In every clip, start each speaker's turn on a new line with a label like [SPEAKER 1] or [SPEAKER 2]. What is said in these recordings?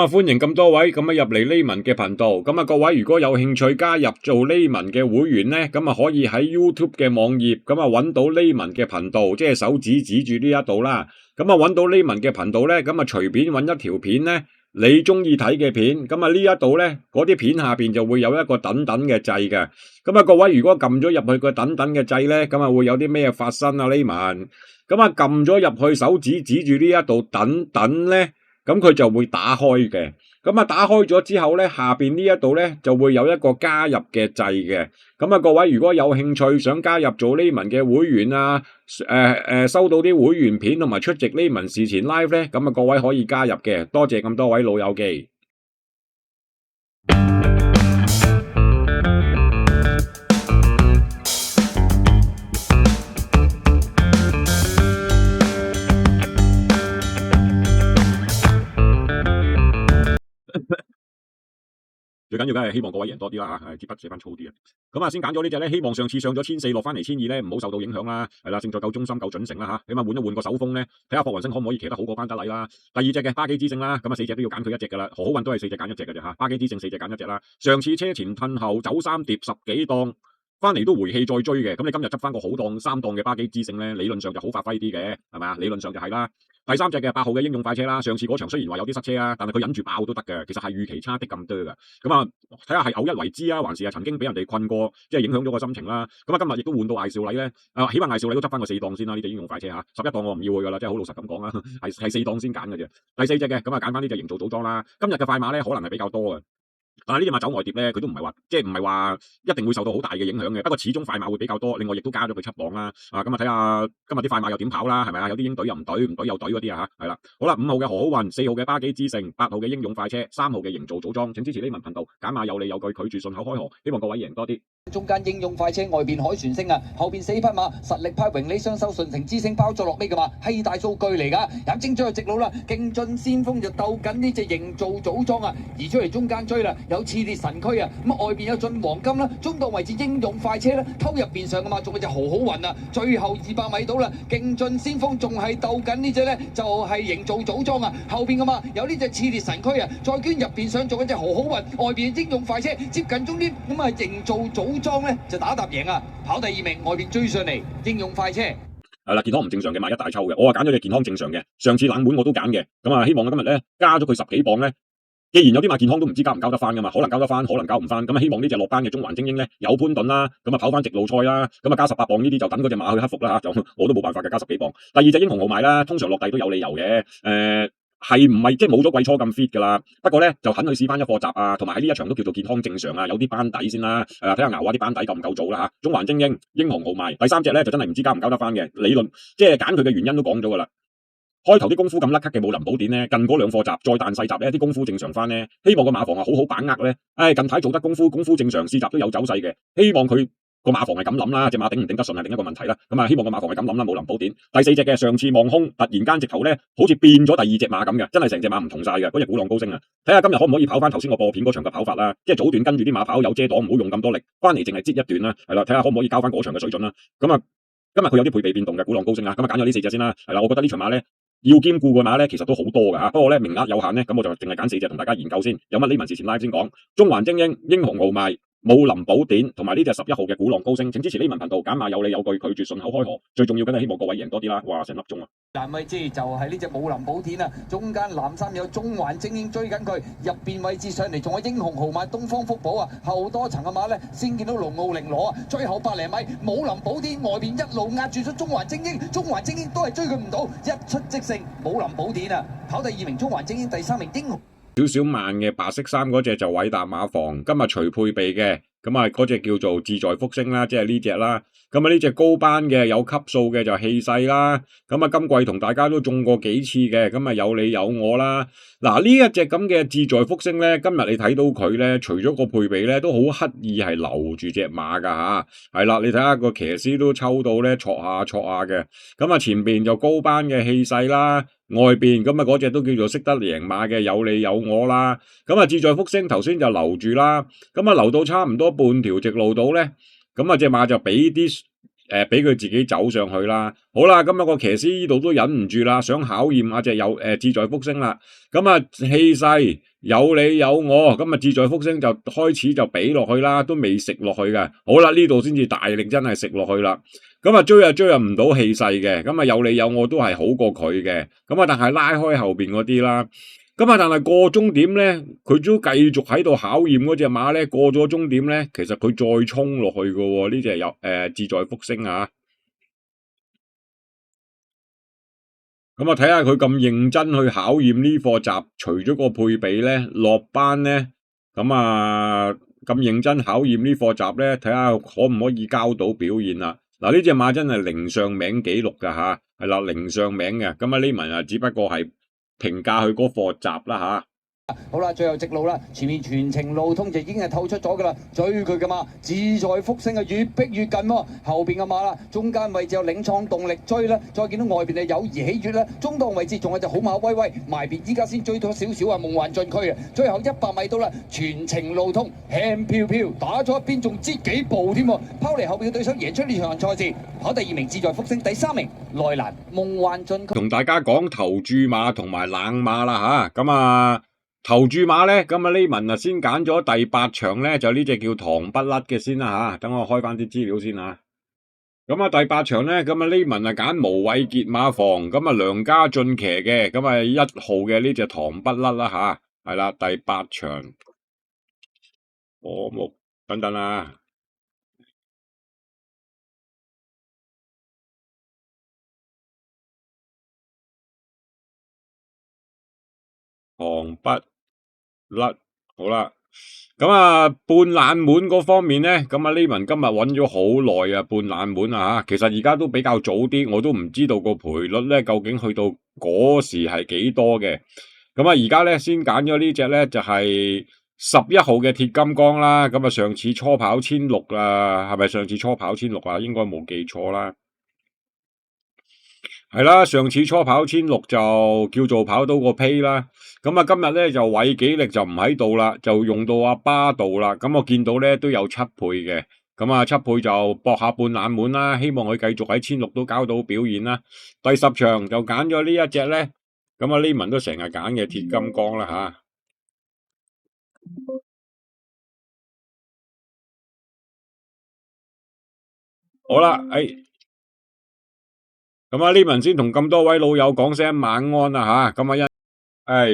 [SPEAKER 1] 咁啊，歡迎咁多位咁啊入嚟Layman嘅頻道。咁啊，各位如果有興趣加入做Layman嘅會員咧，咁啊可以喺 YouTube 嘅網頁咁啊揾到Layman嘅頻道，即係手指指住呢一度啦。咁啊揾到Layman嘅頻道咧，咁啊隨便揾一條片咧，你中意睇嘅片，咁啊呢一度咧嗰啲片下邊就會有一個等等嘅掣嘅。咁啊各位如果撳咗入去個等等嘅掣咧，咁啊會有啲咩發生啊Layman？咁啊撳咗入去手指指住呢一度等等咧。咁佢就會打開嘅，咁啊打開咗之後咧，下邊呢一度咧就會有一個加入嘅掣嘅。咁啊各位如果有興趣想加入做Layman嘅會員啊，收到啲會員片同埋出席Layman事前 live 咧，咁啊各位可以加入嘅。多謝咁多位老友記。最緊要梗係希望各位贏多啲啦嚇，支筆寫翻粗啲啊！咁啊，先揀咗呢隻咧，希望上次上咗1400落翻嚟1200咧，唔好受到影響啦。係啦，勝在夠忠心夠準繩啦嚇，起碼換一換個手風咧，睇下霍雲星可唔可以騎得好過班德禮啦。第二隻嘅巴基之星啦，咁啊4隻都要揀佢一隻噶啦，何好運都係4隻揀一隻嘅啫嚇，巴基之星4隻揀一隻啦。上次車前褪後走3碟10幾檔。翻嚟都回氣再追嘅，咁你今日執翻個好檔3檔嘅巴基之星咧，理論上就好發揮啲嘅，係咪啊？理論上就係啦。第三隻嘅8號嘅英勇快車啦，上次嗰場雖然話有啲塞車啊，但係佢忍住爆都得嘅，其實係預期差啲咁多噶。咁啊，睇下係偶一為之啊，還是係曾經俾人哋困過，即係影響咗個心情啦。咁啊，今日亦都換到艾少禮咧，起碼艾少禮都執翻個4檔先啦，呢隻英勇快車嚇，11檔我唔要佢噶啦，即係好老實咁講啦，係4檔先揀嘅啫。第4隻嘅，咁啊揀翻呢隻營造組裝啦。今日嘅快馬咧，可能係比較多嘅。但係呢隻馬走外碟咧，佢都唔係話，即係唔係話一定會受到好大嘅影響嘅。不過始終快馬會比較多，另外亦都加咗佢7磅啦。咁啊睇下今日啲快馬又點跑啦，係咪啊？有啲英隊又唔隊，唔隊又隊嗰啲啊嚇，係啦。好啦，5號嘅何好運，4號嘅巴基之星，8號嘅英勇快車，3號嘅營造組裝。請支持Layman頻道，揀馬有理有據，拒絕順口開河。希望各位贏多啲。
[SPEAKER 2] 中間英勇快車，外邊海船星啊，後邊4匹馬實力派榮利雙收順成之星包咗落尾噶嘛，係大數據嚟噶，有精咗去直路啦，勁進先鋒就鬥緊呢隻營造組裝啊，移出嚟中間追啦，有熾烈神驅啊，咁外邊有進黃金啦，中檔位置英勇快車啦，偷入邊上噶嘛，仲有隻豪好運啊，最後200米到啦，勁進先鋒仲係鬥緊呢隻咧，就係營造組裝啊，後邊噶嘛有呢隻熾烈神驅啊，再捐入邊上仲有隻豪好運，外邊英勇快車接近終點，咁啊營造組裝咧就打贏啊，跑第2名，外邊追上嚟，英勇快車。
[SPEAKER 1] 係啦，健康唔正常嘅買一大抽嘅，我話揀咗隻健康正常嘅，上次冷門我都揀嘅，咁啊希望我今日咧加咗佢10幾磅咧，既然有啲馬健康都唔知交唔交得翻噶嘛，可能交得翻，可能交唔翻，咁啊希望呢隻落班嘅中環精英咧有潘頓啦，咁啊跑翻直路賽啦，咁啊加18磅呢啲就等嗰隻馬去克服啦嚇，就我都冇辦法嘅，加10幾磅。第二隻英雄豪邁啦，通常落地都有理由嘅，係唔係即係冇咗季初咁 fit 噶啦？不過咧就肯去試翻一課習啊，同埋喺呢一場都叫做健康正常啊，有啲班底先啦。睇下熬下啲班底夠唔夠早啦嚇。中環精英、英雄豪邁，第3隻咧就真係唔知交唔交得翻嘅。理論即係揀佢嘅原因都講咗噶啦。開頭啲功夫咁甩咳嘅武林寶典咧，近嗰2課習再彈細集咧，啲功夫正常翻咧。希望個馬房啊好好把握咧。近排做得功夫正常，試習都有走勢嘅。希望佢個馬房係咁諗啦，隻馬頂唔頂得順係另一個問題啦。咁啊，希望個馬房係咁諗啦。武林寶典第4隻嘅上次望空，突然間直頭咧，好似變咗第2隻馬咁嘅，真係成隻馬唔同晒嘅。嗰隻古浪高升啊，睇下今日可唔可以跑翻頭先我播片嗰場嘅跑法啦，即係早段跟住啲馬跑有遮擋，唔好用咁多力，翻嚟淨係擠一段啦，係啦，睇下可唔可以交翻嗰場嘅水準啦。咁啊，今日佢有啲配備變動嘅古浪高升啊，咁啊揀咗呢4隻先啦，係啦，我覺得呢場馬咧要兼顧嘅馬咧，其實都好多噶吓，不過咧名額有限咧，咁我就淨係揀4隻同大家研究先。有乜Layman事前 live 先講，中環精英、英雄豪邁、武林寶典同埋呢隻11號嘅古浪高升，請支持Layman頻道，揀馬有理有據，拒絕順口開河。最重要梗係希望各位贏多啲啦！哇，成粒鐘啊！
[SPEAKER 2] 嗱咪知就係呢隻武林寶典啊，中間藍衫有中環精英追緊佢，入邊位置上嚟仲有英雄豪邁、東方福寶啊，後多層嘅馬咧先見到龍奧凌羅啊，最後100零米武林寶典外邊一路壓住咗中環精英，中環精英都係追佢唔到，一出即勝武林寶典啊，跑第2名中環精英，第3名英雄。
[SPEAKER 1] 少慢嘅白色衫嗰隻就偉達馬房，今日除配備嘅，咁啊嗰隻叫做志在福星啦，即係呢隻啦。咁啊呢隻高班嘅有級數嘅就氣勢啦。咁啊今季同大家都中過幾次嘅，咁啊有你有我啦。嗱呢一隻咁嘅志在福星咧，今日你睇到佢咧，除咗個配備咧，都好刻意係留住隻馬噶吓。係啦，你睇下個騎師都抽到咧，戳下嘅。咁啊前邊就高班嘅氣勢啦。外邊咁啊嗰隻都叫做識得贏馬嘅有你有我啦，咁啊志在福星頭先就留住啦，咁啊留到差唔多半條直路度咧，咁啊隻馬就俾佢自己走上去啦。好啦，咁啊個騎師呢度都忍唔住啦，想考驗下隻志在福星啦，咁啊氣勢有你有我，咁啊志在福星就開始就俾落去啦，都未食落去嘅。好啦，呢度先至大力真係食落去啦。咁啊追唔到氣勢嘅，咁啊有你有我都係好過佢嘅。咁啊但係拉開後邊嗰啲啦，咁啊但係過終點咧，佢都繼續喺度考驗嗰隻馬咧。過咗終點咧，其實佢再衝落去嘅喎，呢隻有志在福星啊。咁啊，睇下佢咁認真去考驗呢課習，除咗個配比咧，落班咧，咁啊咁認真考驗呢課習咧，睇下可唔可以交到表現啦。嗱，呢隻馬真係零上名紀錄噶吓，係啦，零上名嘅。咁啊呢文啊，只不過係評價佢嗰課習啦吓。
[SPEAKER 2] 好啦，最後直路啦，前面全程路通就已經係透出咗噶啦，追佢噶嘛，志在福星啊，越逼越近喎，後邊嘅馬啦，中間位置有領創動力追啦，再見到外邊係友誼喜悅啦，中檔位置仲有隻好馬威威，埋邊依家先追到少少啊，夢幻進區啊，最後100米到啦，全程路通輕飄飄，打咗一邊仲擠幾步添喎，拋離後邊嘅對手贏出呢場賽事，跑第2名志在福星，第3名內蘭夢幻進區。
[SPEAKER 1] 同大家講頭注馬同埋冷馬啦吓，咁啊。頭注馬咧，咁啊呢文啊先揀咗第8場咧，就呢隻叫糖不甩嘅先啦吓，等我開翻啲資料先吓。咁啊第8場咧，咁啊呢文啊揀無畏傑馬房，咁啊梁家俊騎嘅，咁啊1號嘅呢隻糖不甩啦吓，係啦第8場，我冇等等啦，糖不甩，好啦。咁啊，半冷門嗰方面咧，咁啊呢文今日揾咗好耐啊，半冷門啊吓，其實而家都比較早啲，我都唔知道個賠率咧究竟去到嗰時係幾多嘅。咁啊而家咧先揀咗呢隻咧就係11號嘅鐵金剛啦，咁啊上次初跑1600啦，係咪上次初跑1600啊？應該冇記錯啦。係啦，上次初跑1600就叫做跑到個胚啦，咁啊今日咧就韋紀力就唔喺度啦，就用到阿巴度啦，咁我見到咧都有7倍嘅，咁啊7倍就搏下半冷門啦，希望佢繼續喺1600都交到表現啦。第10場就揀咗呢一隻咧，咁啊呢文都成日揀嘅鐵金剛啦吓。好啦，咁啊呢文先同咁多位老友講聲晚安啦吓，咁啊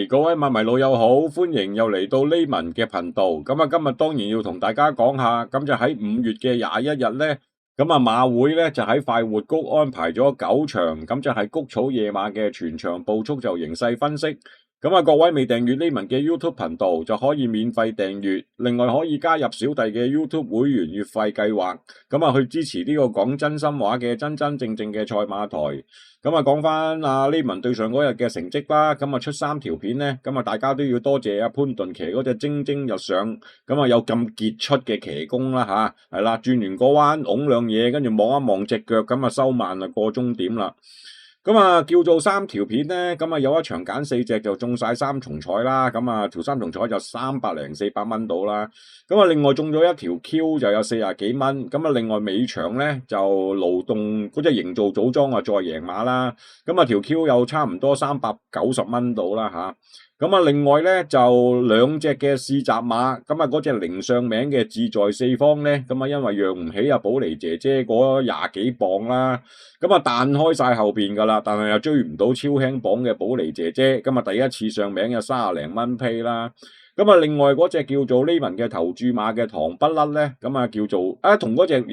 [SPEAKER 1] 各位馬迷老友好，歡迎又嚟到呢文嘅頻道。咁啊，今日當然要同大家講下，咁就喺5月嘅21日咧，咁啊馬會咧就喺快活谷安排咗9場，咁就係谷草野馬嘅全場步速就形勢分析。咁啊，各位未訂閱呢文嘅 YouTube 頻道就可以免費訂閱，另外可以加入小弟嘅 YouTube 會員月費計劃，咁啊去支持呢個講真心話嘅真真正正嘅賽馬台。咁啊，講翻阿呢文對上嗰日嘅成績啦，咁啊出3條片咧，咁啊大家都要多謝阿潘頓騎嗰隻蒸蒸日上，咁啊有咁傑出嘅騎功啦吓，係啦，轉完個彎拱兩嘢，跟住望一望隻腳，咁啊收慢啊過終點啦。咁啊叫做3條片咧，咁啊有一場揀4隻就中晒3重彩啦，咁啊條3重彩就300零400蚊到啦。咁啊另外中咗一條 Q 就有40幾蚊，咁啊另外尾場咧就勞動嗰隻營造組裝啊再贏馬啦，咁啊條 Q 有差唔多390蚊到啦吓。咁啊另外咧就2隻嘅試閘馬，咁啊嗰隻零上名嘅志在四方咧，咁啊因為讓唔起啊寶妮姐姐嗰20幾磅啦，咁啊彈開晒後邊噶啦，但係又追唔到超輕磅嘅寶妮姐姐，咁啊第一次上名有30零蚊批啦。咁啊另外嗰隻叫做呢文嘅頭注馬嘅糖不甩咧，咁啊叫做同嗰隻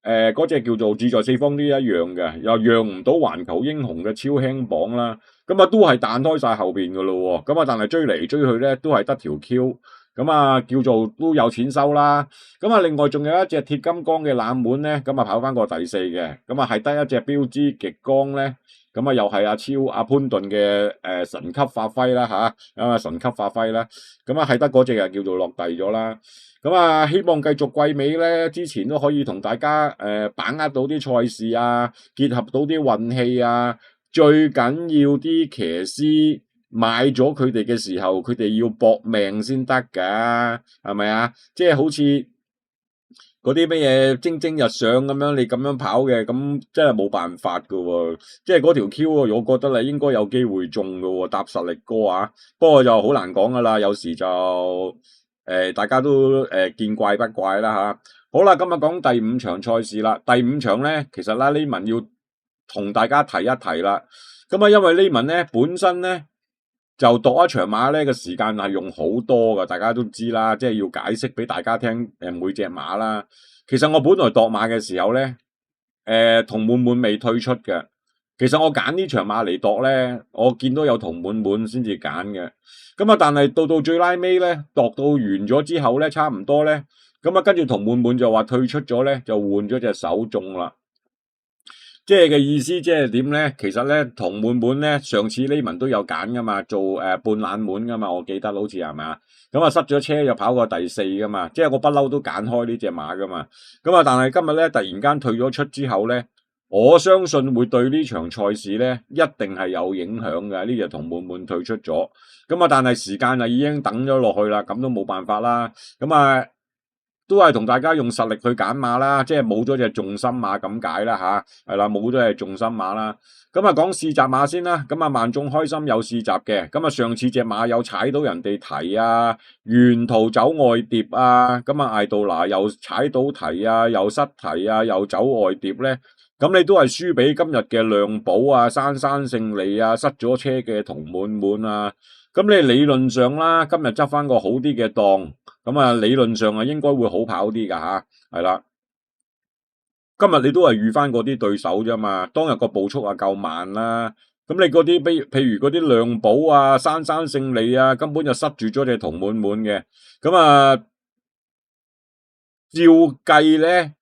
[SPEAKER 1] 嗰隻叫做志在四方都一樣嘅，又讓唔到環球英雄嘅超輕磅啦。咁啊都係彈開晒後邊噶咯，咁啊但係追嚟追去咧都係得條 Q， 咁啊叫做都有錢收啦。咁啊另外仲有一隻鐵金剛嘅冷門咧，咁啊跑翻過第4嘅，咁啊係得一隻標誌極光咧，咁啊又係阿潘頓嘅神級發揮啦吓，咁啊神級發揮啦，咁啊係得嗰隻啊叫做落地咗啦。咁啊希望繼續季尾咧之前都可以同大家把握到啲賽事啊，結合到啲運氣啊。最緊要啲騎師買咗佢哋嘅時候，佢哋要搏命先得噶，係咪啊？即係好似
[SPEAKER 3] 嗰啲乜嘢蒸蒸日上咁樣，你咁樣跑嘅，咁真係冇辦法噶喎。即係嗰條 Q 啊，我覺得你應該有機會中噶喎，搭實力哥啊。不過就好難講噶啦，有時就大家都見怪不怪啦吓。好啦，今日講第五場賽事啦。第五場咧，其實啦，呢文要同大家提一提啦。咁啊，因為呢文咧本身咧就度一場馬咧嘅時間係用好多噶，大家都知啦，即係要解釋俾大家聽每隻馬啦。其實我本來度馬嘅時候咧，同滿滿未退出嘅。其實我揀呢場馬嚟度咧，我見到有同滿滿先至揀嘅。咁啊，但係到最拉尾咧，度到完咗之後咧，差唔多咧，咁啊跟住同滿滿就話退出咗咧，就換咗隻手中啦。即係嘅意思即係點咧？其實咧同滿滿咧，上次呢文都有揀噶嘛，做半冷門噶嘛，我記得好似係咪啊？咁啊失咗車又跑過第4噶嘛，即係我不嬲都揀開呢隻馬噶嘛。咁啊，但係今日咧突然間退咗出之後咧，我相信會對呢場賽事咧一定係有影響嘅。呢隻同滿滿退出咗，咁啊但係時間啊已經等咗落去啦，咁都冇辦法啦。咁啊都係同大家用實力去揀馬啦，即係冇咗隻重心馬咁解啦吓，係啦，冇咗隻重心馬啦。咁啊講試集馬先啦，咁啊萬眾開心有試集嘅，咁啊上次隻馬有踩到人哋蹄啊，沿途走外碟啊，咁啊艾杜拿又踩到蹄啊，又失蹄啊，又走外碟咧。咁你都係輸俾今日嘅亮寶啊、珊珊勝利啊、失咗車嘅同滿滿啊。咁你理論上啦，今日執翻個好啲嘅檔，咁啊理論上啊應該會好跑啲噶吓，係啦。今日你都係遇翻嗰啲對手啫嘛，當日個步速啊夠慢啦。咁你嗰啲譬如嗰啲亮寶啊、珊珊勝利啊，根本就塞住咗隻同滿滿嘅。咁啊，照計咧。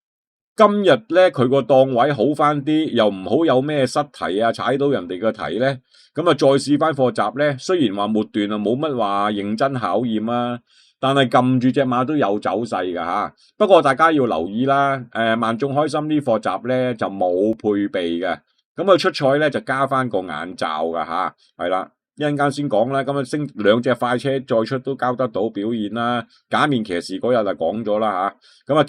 [SPEAKER 3] 今日咧佢個檔位好翻啲，又唔好有咩失蹄啊，踩到人哋個蹄咧，咁啊再試翻課閘咧。雖然話末段啊冇乜話認真考驗啊，但係撳住隻馬都有走勢噶吓。不過大家要留意啦，萬眾開心呢課閘咧就冇配備嘅，咁佢出賽咧就加翻個眼罩噶吓，係啦，一陣間先講啦。咁啊升2隻快車再出都交得到表現啦。假面騎士嗰日就講咗啦吓，咁啊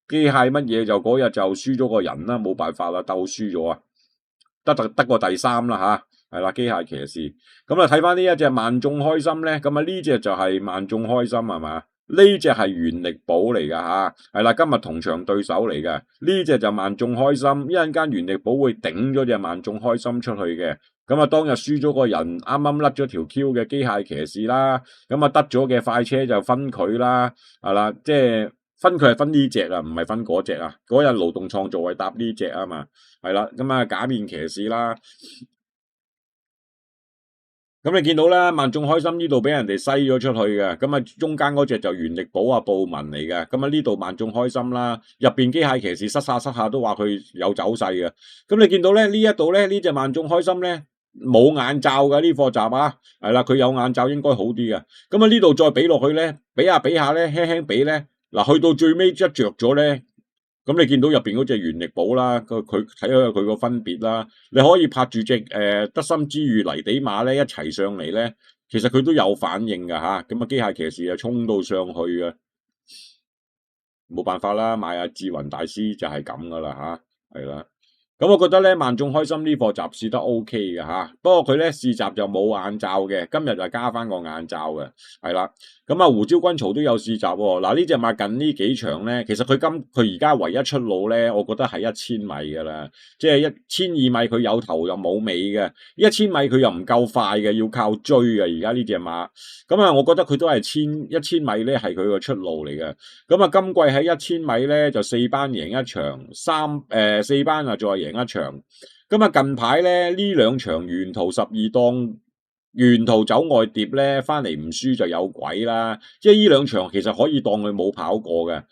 [SPEAKER 3] 機械乜嘢就嗰日就輸咗個人啦，冇辦法啦，鬥輸咗啊，得個第3啦吓，係啦，機械騎士。咁啊睇翻呢一隻萬眾開心咧，咁啊呢隻就係萬眾開心係嘛？呢隻係原力寶嚟噶吓，係啦，今日同場對手嚟嘅。呢隻就萬眾開心，一陣間原力寶會頂咗隻萬眾開心出去嘅。咁啊當日輸咗個人，啱啱甩咗條 Q 嘅機械騎士啦，咁啊得咗嘅快車就分佢啦，係啦，即係。分佢係分呢隻啊，唔係分嗰隻啊。嗰日勞動創造係搭呢隻啊嘛，係啦。咁啊假面騎士啦，咁你見到啦，萬眾開心呢度俾人哋篩咗出去嘅。咁啊中間嗰隻就原力寶啊布文嚟嘅。咁啊呢度萬眾開心啦，入邊機械騎士失下都話佢有走勢嘅。咁你見到咧呢一度咧呢隻萬眾開心咧冇眼罩嘅呢課閘啊，係啦，佢有眼罩應該好啲嘅。咁啊呢度再俾落去咧，比下咧輕輕俾咧。嗱，去到最尾一着咗咧，咁你見到入邊嗰隻原力寶啦，佢睇下佢個分別啦。你可以拍住隻得心之遇泥地馬咧一齊上嚟咧，其實佢都有反應噶吓。咁啊機械騎士就衝到上去嘅，冇辦法啦，買阿志雲大師就係咁噶啦吓，係啦。咁我覺得咧萬眾開心呢課閘試得 OK 嘅吓，不過佢咧試閘就冇眼罩嘅，今日就加翻個眼罩嘅，係啦。咁啊胡椒軍曹都有試閘喎。嗱呢隻馬近呢幾場咧，其實佢而家唯一出路咧，我覺得係1000米噶啦，即係1200米佢有頭又冇尾嘅，1000米佢又唔夠快嘅，要靠追嘅。而家呢隻馬，咁啊，我覺得佢都係1000米咧係佢個出路嚟嘅。咁啊，今季喺1000米咧就4班贏一場，4班啊再贏一場。咁啊近排咧呢2場沿途12檔。沿途走外碟咧，翻嚟唔輸就有鬼啦！即係呢2場其實可以當佢冇跑過嘅。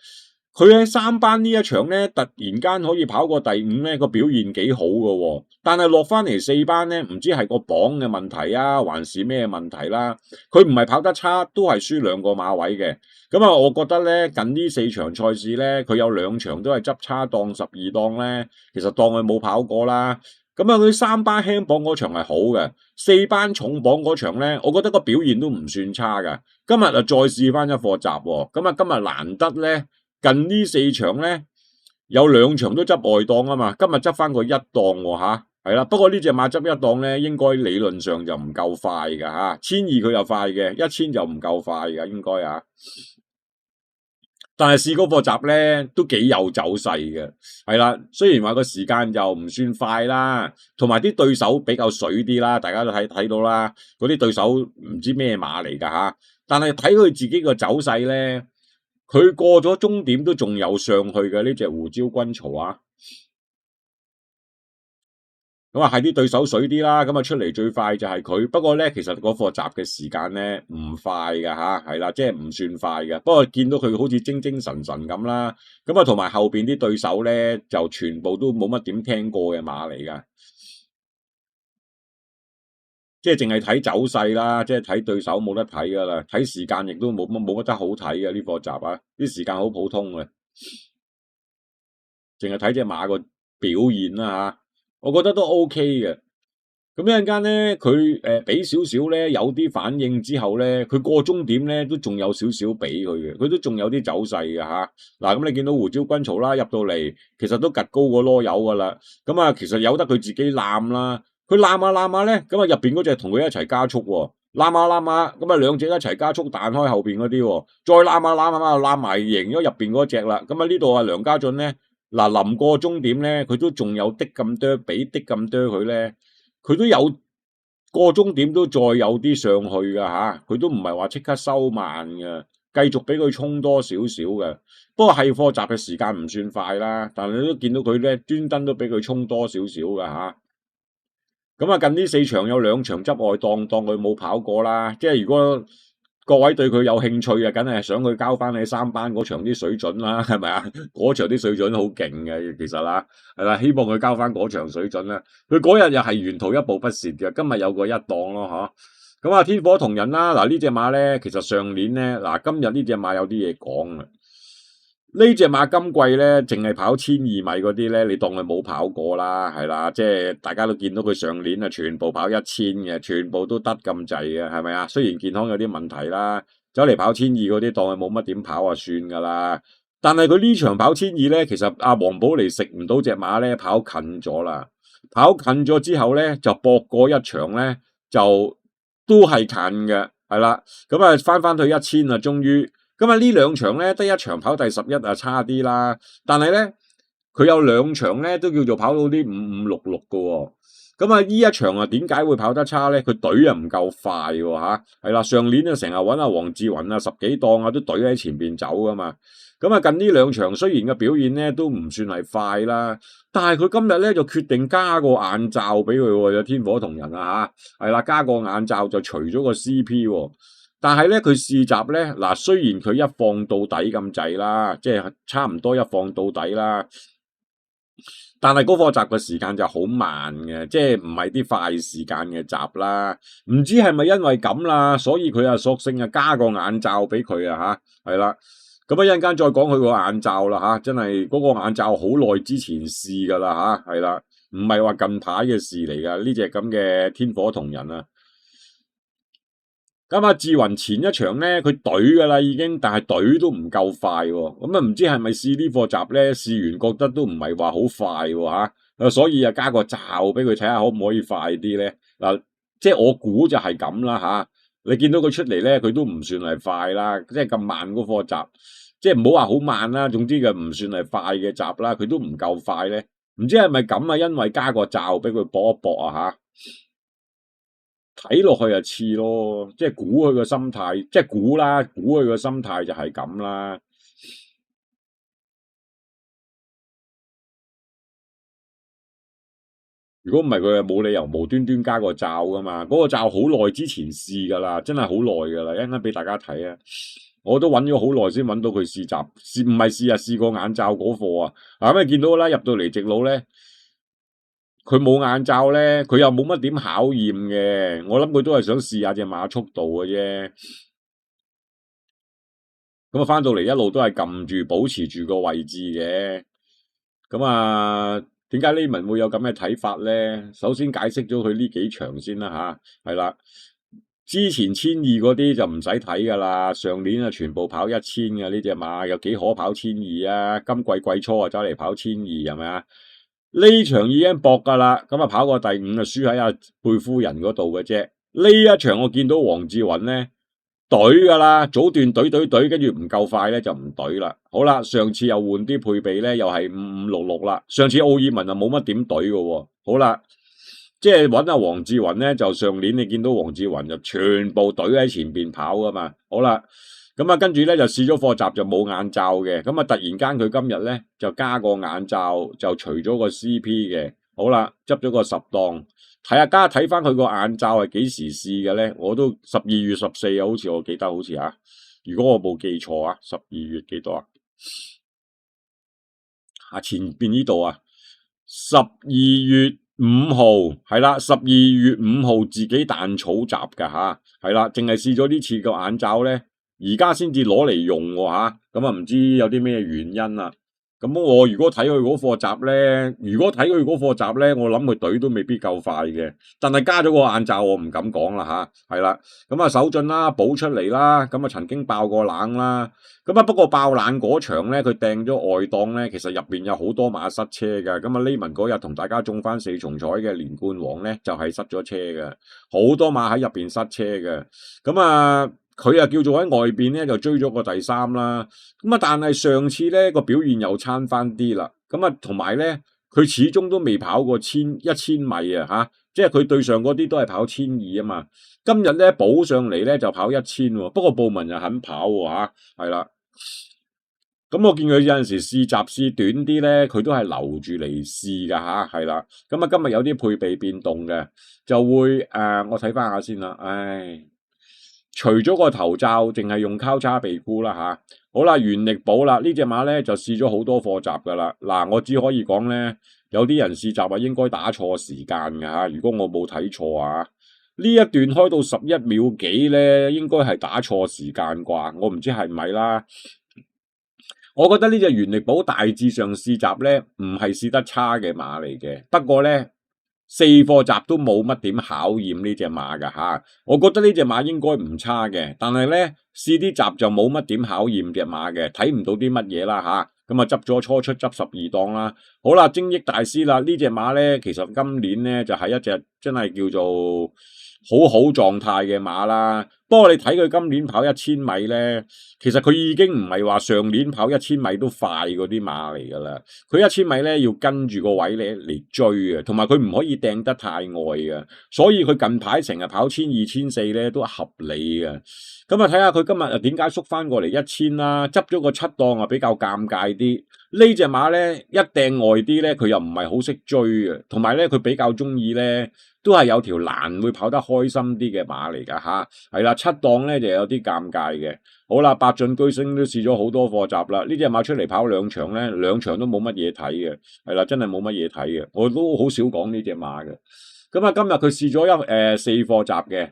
[SPEAKER 3] 佢喺3班呢一場咧，突然間可以跑過第5咧，個表現幾好嘅。但係落翻嚟4班咧，唔知係個磅嘅問題啊，還是咩問題啦？佢唔係跑得差，都係輸2個馬位嘅。咁啊，我覺得咧近呢4場賽事咧，佢有2場都係執叉當12檔咧，其實當佢冇跑過啦。咁啊，佢3班輕磅嗰場係好嘅，4班重磅嗰場咧，我覺得個表現都唔算差噶。今日啊，再試翻一課閘喎。咁啊，今日難得咧，近呢4場咧有2場都執外檔啊嘛，今日執翻個1檔喎嚇，係啦。不過呢隻馬執1檔咧，應該理論上就唔夠快㗎嚇，1200佢就快嘅，1000就唔夠快㗎應該啊。但係試嗰個集咧都幾有走勢嘅，係啦。雖然話個時間就唔算快啦，同埋啲對手比較水啲啦，大家都睇到啦。嗰啲對手唔知咩馬嚟㗎嚇，但係睇佢自己個走勢咧，佢過咗終點都仲有上去嘅呢隻胡椒軍曹啊。咁啊，係啲對手水啲啦，咁啊出嚟最快就係佢。不過咧，其實嗰課集嘅時間咧唔快㗎吓，係啦，即係唔算快嘅。不過見到佢好似精精神神咁啦，咁啊同埋後邊啲對手咧就全部都冇乜點聽過嘅馬嚟㗎，即係淨係睇走勢啦，即係睇對手冇得睇㗎啦，睇時間亦都冇乜得好睇嘅呢課集啊，啲時間好普通嘅，淨係睇隻馬個表現啦吓。我覺得都 OK 嘅，咁一陣間咧，佢俾少少咧，有啲反應之後咧，佢過終點咧都仲有少少俾佢嘅，佢都仲有啲走勢嘅嚇。嗱，咁你見到胡椒軍曹啦，入到嚟其實都趌高個囉柚噶啦，咁啊其實由得佢自己攬啦，佢攬下攬下咧，咁啊入邊嗰隻同佢一齊加速喎，攬下攬下，咁啊兩隻一齊加速彈開後邊嗰啲喎，再攬下攬下攬埋贏咗入邊嗰隻啦，咁啊呢度啊梁家俊咧。嗱，臨過終點咧，佢都仲有啲咁多，俾啲咁多佢咧，佢都有過終點都再有啲上去噶嚇，佢都唔係話即刻收慢嘅，繼續俾佢衝多少少嘅。不過係課集嘅時間唔算快啦，但係你都見到佢咧專登都俾佢衝多少少噶嚇。咁啊，近呢4場有2場執外當佢冇跑過啦，即係如果各位對佢有興趣啊，梗係想佢交翻你3班嗰場啲水準啦，係咪啊？嗰場啲水準好勁嘅，其實啦，係啦，希望佢交翻嗰場水準啦。佢嗰日又係沿途一步不蝕嘅，今日有個1檔咯，嚇。咁啊，天火同人啦，嗱呢隻馬咧，其實上年咧，嗱今日呢隻馬有啲嘢講啊。呢隻馬今季咧，淨係跑1200米嗰啲咧，你當佢冇跑過啦，係啦，即係大家都見到佢上年啊，全部跑1000嘅，全部都得咁滯嘅，係咪啊？雖然健康有啲問題啦，走嚟跑1200嗰啲當佢冇乜點跑啊，算噶啦。但係佢呢場跑1200咧，其實阿黃寶嚟食唔到隻馬咧，跑近咗啦，跑近咗之後咧，就搏過一場咧，就都係近嘅，係啦，咁啊翻去1000啦，終於。咁啊呢2場咧，得1場跑第11啊，差啲啦。但係咧，佢有2場咧都叫做跑到啲5566嘅喎。咁啊呢一場啊點解會跑得差咧？佢隊啊唔夠快喎嚇，係啦。上年啊成日揾阿黃志雲啊10幾檔啊都隊喺前邊走噶嘛。咁啊近呢2場雖然嘅表現咧都唔算係快啦，但係佢今日咧就決定加個眼罩俾佢喎，有天火同人啊嚇，係啦，加個眼罩就除咗個 CP 喎。但係咧，佢試閘咧，嗱雖然佢一放到底咁滯啦，即係差唔多一放到底啦，但係嗰個閘嘅時間就好慢嘅，即係唔係啲快時間嘅閘啦。唔知係咪因為咁啦，所以佢啊索性啊加個眼罩俾佢啊嚇，係啦。咁啊一陣間再講佢個眼罩啦嚇，真係嗰個眼罩好耐之前試噶啦嚇，係啦，唔係話近排嘅事嚟噶呢隻咁嘅天火同人啊。咁啊，志雲前一場咧，佢隊噶啦已經，但係隊都唔夠快喎。咁啊，唔知係咪試呢課集咧？試完覺得都唔係話好快喎嚇，所以啊加個罩俾佢睇下可唔可以快啲咧？嗱，即係我估就係咁啦嚇。你見到佢出嚟咧，佢都唔算係快啦，即係咁慢嗰課集，即係唔好話好慢啦。總之佢唔算係快嘅集啦，佢都唔夠快咧。唔知係咪咁啊？因為加個罩俾佢搏一搏啊嚇。睇落去就似咯，即係估佢個心態，即係估啦，估佢個心態就係咁啦。如果唔係佢係冇理由無端端加個罩噶嘛，嗰個罩好耐之前試噶啦，真係好耐噶啦，一陣間俾大家睇啊！我都揾咗好耐先揾到佢試閘，試唔係試啊，試過眼罩嗰課啊，咁你見到啦，入到嚟直路咧。佢冇眼罩咧，佢又冇乜點考驗嘅。我諗佢都係想試下隻馬速度嘅啫。咁啊，翻到嚟一路都係撳住保持住個位置嘅。咁啊，點解呢文會有咁嘅睇法咧？首先解釋咗佢呢幾場先啦吓，係啦。之前1200嗰啲就唔使睇噶啦，上年啊全部跑1000嘅呢隻馬，有幾可跑1200啊？今季季初啊走嚟跑1200係咪啊？呢場已經搏噶啦，咁啊跑過第5啊，輸喺阿貝夫人嗰度嘅啫。呢一場我見到黃志雲咧懟噶啦，早段懟，跟住唔夠快咧就唔懟啦。好啦，上次又換啲配備咧，又係5566啦。上次奧爾文啊冇乜點懟嘅喎。好啦。即係揾阿黃志雲咧，就上年你見到黃志雲就全部隊喺前邊跑噶嘛。好啦，咁啊跟住咧就試咗課習就冇眼罩嘅，咁啊突然間佢今日咧就加個眼罩，就除咗個 CP 嘅。好啦，執咗個10檔，睇翻佢個眼罩係幾時試嘅咧？我都12月14啊，好似我記得好似啊，如果我冇記錯啊，12月幾多啊？前邊呢度啊，12月5號係啦，12月5號自己彈草集噶吓，係啦，淨係試咗呢次個眼罩咧，而家先至攞嚟用吓，咁啊唔知有啲咩原因啦。咁我如果睇佢嗰課集咧，我諗佢隊都未必夠快嘅。但係加咗個眼罩，我唔敢講啦吓，係啦。咁啊首進啦，補出嚟啦，咁啊曾經爆過冷啦。咁啊不過爆冷嗰場咧，佢掟咗外檔咧，其實入邊有好多馬塞車嘅。咁啊呢文嗰日同大家中翻4重彩嘅連冠王咧，就係塞咗車嘅，好多馬喺入邊塞車嘅。咁啊。佢啊叫做喺外邊咧就追咗個第3啦，咁啊但係上次咧個表現又差翻啲啦，咁啊同埋咧佢始終都未跑過1000米啊吓，即係佢對上嗰啲都係跑1200啊嘛，今日咧補上嚟咧就跑1000喎，不過布文就肯跑喎吓，係啦，咁我見佢有陣時試習試短啲咧，佢都係留住嚟試噶吓，係啦，咁啊今日有啲配備變動嘅，就會我睇翻下先啦，唉。除咗個頭罩，淨係用交叉鼻箍啦吓。好啦，原力寶啦，呢隻馬咧就試咗好多課習噶啦。嗱，我只可以講咧，有啲人試習啊，應該打錯時間噶吓。如果我冇睇錯啊，呢一段開到11秒幾咧，應該係打錯時間啩。我唔知係咪啦。我覺得呢隻原力寶大致上試習咧，唔係試得差嘅馬嚟嘅。不過咧。4課習都冇乜點考驗呢隻馬噶吓，我覺得呢隻馬應該唔差嘅，但係咧試啲習就冇乜點考驗隻馬嘅，睇唔到啲乜嘢啦吓，咁啊執咗初出執12檔啦，好啦，精益大師啦，呢隻馬咧其實今年咧就係一隻真係叫做好好狀態嘅馬啦，不過你睇佢今年跑1000米咧，其實佢已經唔係話上年跑1000米都快嗰啲馬嚟噶啦，佢1000米咧要跟住個位咧嚟追嘅，同埋佢唔可以掟得太外嘅，所以佢近排成日跑1200、1400咧都合理嘅。咁啊睇下佢今日啊點解縮翻過嚟1000啦，執咗個7檔啊比較尷尬啲。呢隻馬咧一掟外啲咧，佢又唔係好識追嘅，同埋咧佢比較中意咧都係有條欄會跑得開心啲嘅馬嚟噶吓，係啦7檔咧就有啲尷尬嘅。好啦，百進居星都試咗好多課習啦，呢隻馬出嚟跑2場咧，2場都冇乜嘢睇嘅，係啦真係冇乜嘢睇嘅，我都好少講呢隻馬嘅。咁啊今日佢試咗4課習嘅。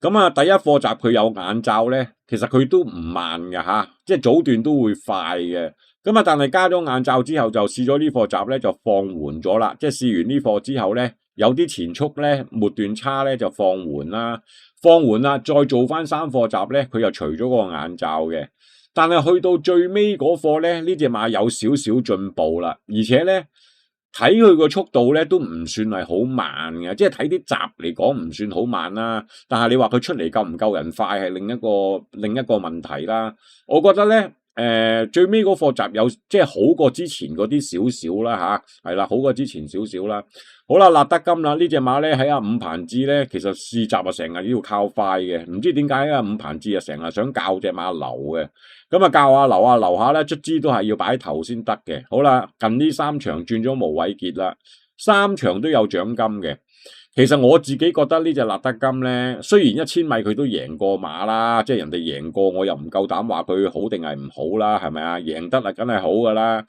[SPEAKER 3] 咁啊，第一課習佢有眼罩咧，其實佢都唔慢嘅吓，即係早段都會快嘅。咁啊，但係加咗眼罩之後就試咗呢課習咧，就放緩咗啦。即係試完呢課之後咧，有啲前速咧末段差咧就放緩啦，再做翻3課習咧，佢又除咗個眼罩嘅。但係去到最尾嗰課咧，呢隻馬有少少進步啦，而且咧。睇佢個速度咧都唔算係好慢嘅，即係睇啲習嚟講唔算好慢啦。但係你話佢出嚟夠唔夠人快係另一個問題啦。我覺得咧，最尾嗰課習有即係好過之前嗰啲少少啦吓，係啦，好過之前少少啦。好啦，立德金啦，呢隻馬咧喺阿伍鵬志咧，其實試習啊成日要靠快嘅，唔知點解啊伍鵬志啊成日想教隻馬流嘅。咁啊教下留下咧，卒之都係要擺頭先得嘅。好啦，近呢3場轉咗無偉傑啦，3場都有獎金嘅。其實我自己覺得呢隻立德金咧，雖然1000米佢都贏過馬啦，即係人哋贏過，我又唔夠膽話佢好定係唔好啦，係咪啊？贏得啊，梗係好噶啦。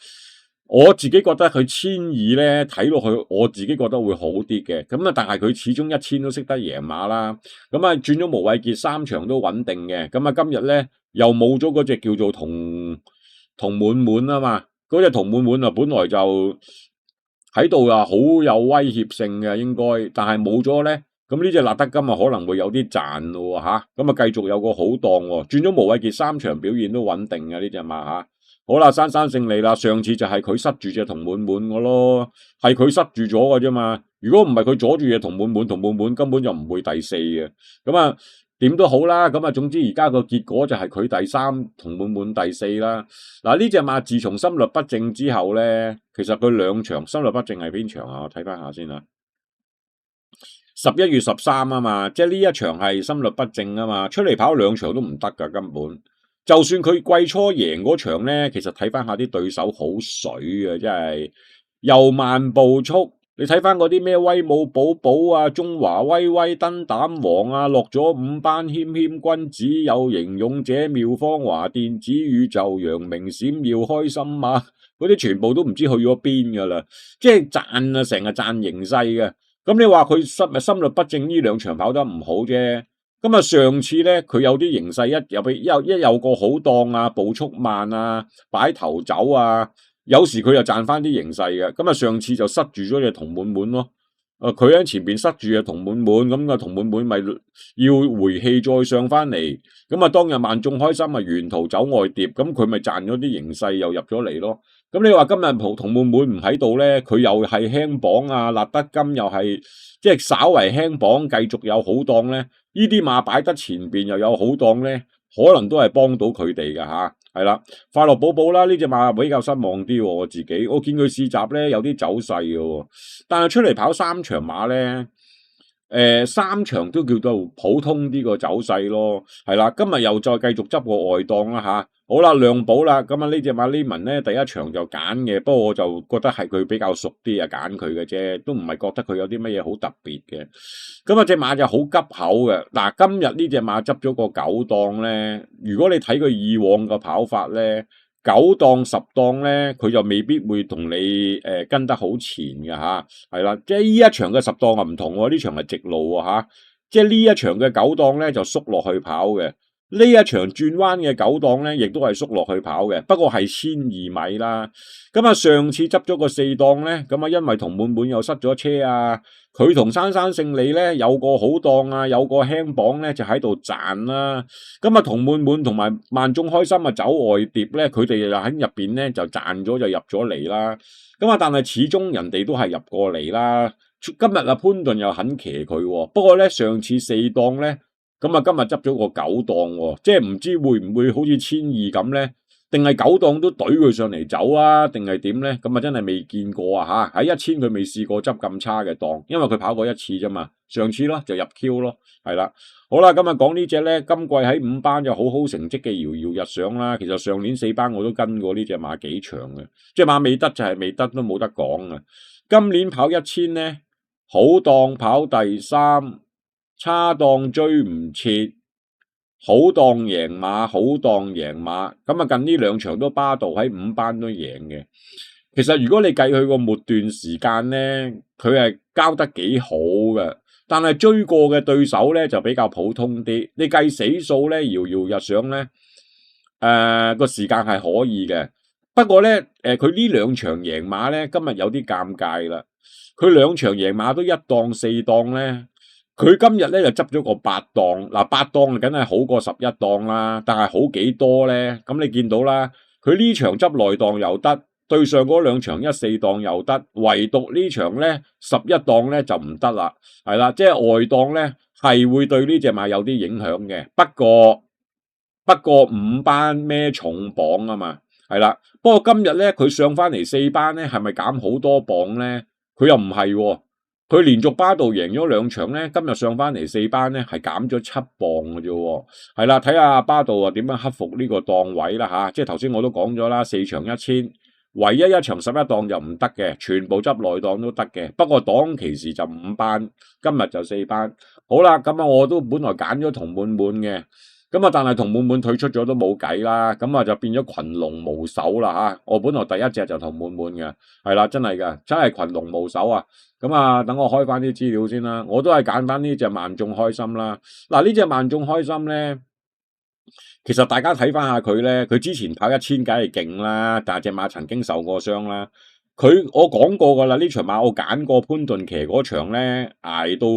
[SPEAKER 3] 我自己覺得佢1200咧睇落去，我自己覺得會好啲嘅。咁啊，但係佢始終1000都識得贏馬啦。咁啊，轉咗無偉傑3場都穩定嘅。咁啊，今日咧。又冇咗嗰隻叫做同滿啊嘛，嗰隻同滿啊本來就喺度啊好有威脅性嘅應該，但係冇咗咧，咁呢隻納德金啊可能會有啲賺咯吓，咁啊繼續有個好檔喎，轉咗無畏傑3場表現都穩定嘅呢隻馬吓。好啦，姍姍勝利啦，上次就係佢塞住隻同滿滿嘅咯，係佢塞住咗嘅啫嘛。如果唔係佢阻住隻同滿滿，同滿滿根本就唔會第4嘅。咁啊點都好啦，咁啊總之而家個結果就係佢第3，同滿滿第4啦。嗱呢隻馬自從心律不正之後咧，其實佢2場心律不正係邊場啊？我睇翻下先啦。11月13啊嘛，即係呢一場係心律不正啊嘛，出嚟跑2場都唔得噶根本。就算佢季初贏嗰場咧，其實睇翻下啲對手好水啊，真係又慢步速。你睇翻嗰啲咩威武寶寶啊、中華威威、燈膽王啊，落咗5班謙謙君子、有型勇者、妙芳華、電子宇宙、陽明閃耀、開心馬，嗰啲全部都唔知去咗邊噶啦，即係賺啊，成日賺形勢嘅。咁你話佢心律不正呢2場跑得唔好啫？咁啊上次咧佢有啲形勢一有個好檔啊，步速慢啊，擺頭走啊。有時佢又賺翻啲形勢嘅，咁啊上次就塞住咗隻同滿滿咯，佢喺前邊塞住隻同滿滿，咁啊同滿滿咪要回氣再上翻嚟，咁啊當日萬眾開心啊沿途走外碟，咁佢咪賺咗啲形勢又入咗嚟咯。咁你話今日同滿滿唔喺度咧，佢又係輕磅啊，納德金又係即係稍為輕磅，繼續有好檔咧，呢啲馬擺得前邊又有好檔咧，可能都係幫到佢哋噶吓。係啦，快樂寶寶啦，呢隻馬比較失望啲喎，我自己我見佢試閘咧有啲走勢嘅，但係出嚟跑3場馬咧，3場都叫做普通啲個走勢咯，係啦，今日又再繼續執個外檔啦吓。好啦，亮寶啦，咁啊呢隻馬呢文咧第1場就揀嘅，不過我就覺得係佢比較熟啲啊，揀佢嘅啫，都唔係覺得佢有啲乜嘢好特別嘅。咁啊隻馬就好急口嘅，嗱今日呢隻馬執咗個9檔咧，如果你睇佢以往嘅跑法咧，9檔10檔咧，佢就未必會同你跟得好前嘅吓，係啦，即係呢一場嘅10檔啊唔同喎，呢場係直路啊吓，即係呢一場嘅9檔咧就縮落去跑嘅。呢一場轉彎嘅9檔咧，亦都係縮落去跑嘅，不過係1200米啦。咁啊，上次執咗個4檔咧，咁啊，因為同滿滿又塞咗車啊，佢同姍姍勝利咧有個好檔啊，有個輕磅咧就喺度賺啦。咁啊，同滿滿同埋萬眾開心啊走外碟咧，佢哋就喺入邊咧就賺咗就入咗嚟啦。咁啊，但係始終人哋都係入過嚟啦。今日啊，潘頓又肯騎佢喎，不過咧上次4檔咧。咁啊，今日執咗個9檔喎，即係唔知會唔會好似1200咁咧？定係9檔都懟佢上嚟走啊？定係點咧？咁啊，真係未見過啊！嚇，喺1000佢未試過執咁差嘅檔，因為佢跑過1次啫嘛。上次咯就入 Q 咯，係啦。好啦，今日講呢隻咧，今季喺5班有好好成績嘅遙遙日上啦。其實上年4班我都跟過呢隻馬幾場嘅，即係馬未得就係未得，都冇得講啊。今年跑1000咧，好檔跑第3。差檔追唔切，好檔贏馬，好檔贏馬，咁啊近呢2場都巴道喺5班都贏嘅。其實如果你計佢個末段時間咧，佢係交得幾好嘅，但係追過嘅對手咧就比較普通啲。你計死數咧，遙遙日上咧，個時間係可以嘅。不過咧，佢呢2場贏馬咧，今日有啲尷尬啦。佢2場贏馬都1檔4檔咧。佢今日咧就執咗個8檔，嗱8檔梗係好過11檔啦，但係好幾多咧？咁你見到啦，佢呢場執內檔又得，對上嗰2場14檔又得，唯獨呢場咧11檔咧就唔得啦，係啦，即係外檔咧係會對呢隻馬有啲影響嘅。不過5班孭重磅啊嘛，係啦。不過今日咧佢上翻嚟4班咧，係咪減好多磅咧？佢又唔係喎。佢連續巴道贏咗2場咧，今日上翻嚟4班咧係減咗7磅嘅啫喎，係啦，睇下巴道啊點樣克服呢個檔位啦嚇，即係頭先我都講咗啦，4場1000，唯一1場11檔就唔得嘅，全部執內檔都得嘅，不過檔其時就5班，今日就4班。好啦，咁啊我都本來揀咗同滿滿嘅。咁啊，但係同滿滿退出咗都冇計啦，咁啊就變咗群龍無首啦嚇。我本來第一隻就同滿滿嘅，係啦，真係㗎，真係群龍無首啊！咁啊，等我開翻啲資料先啦，我都係揀翻呢隻萬眾開心啦。嗱，呢隻萬眾開心咧，其實大家睇翻下佢咧，佢之前跑1000梗係勁啦，但係隻馬曾經受過傷啦。我講過㗎啦，呢場馬我揀過潘頓騎嗰場咧，捱到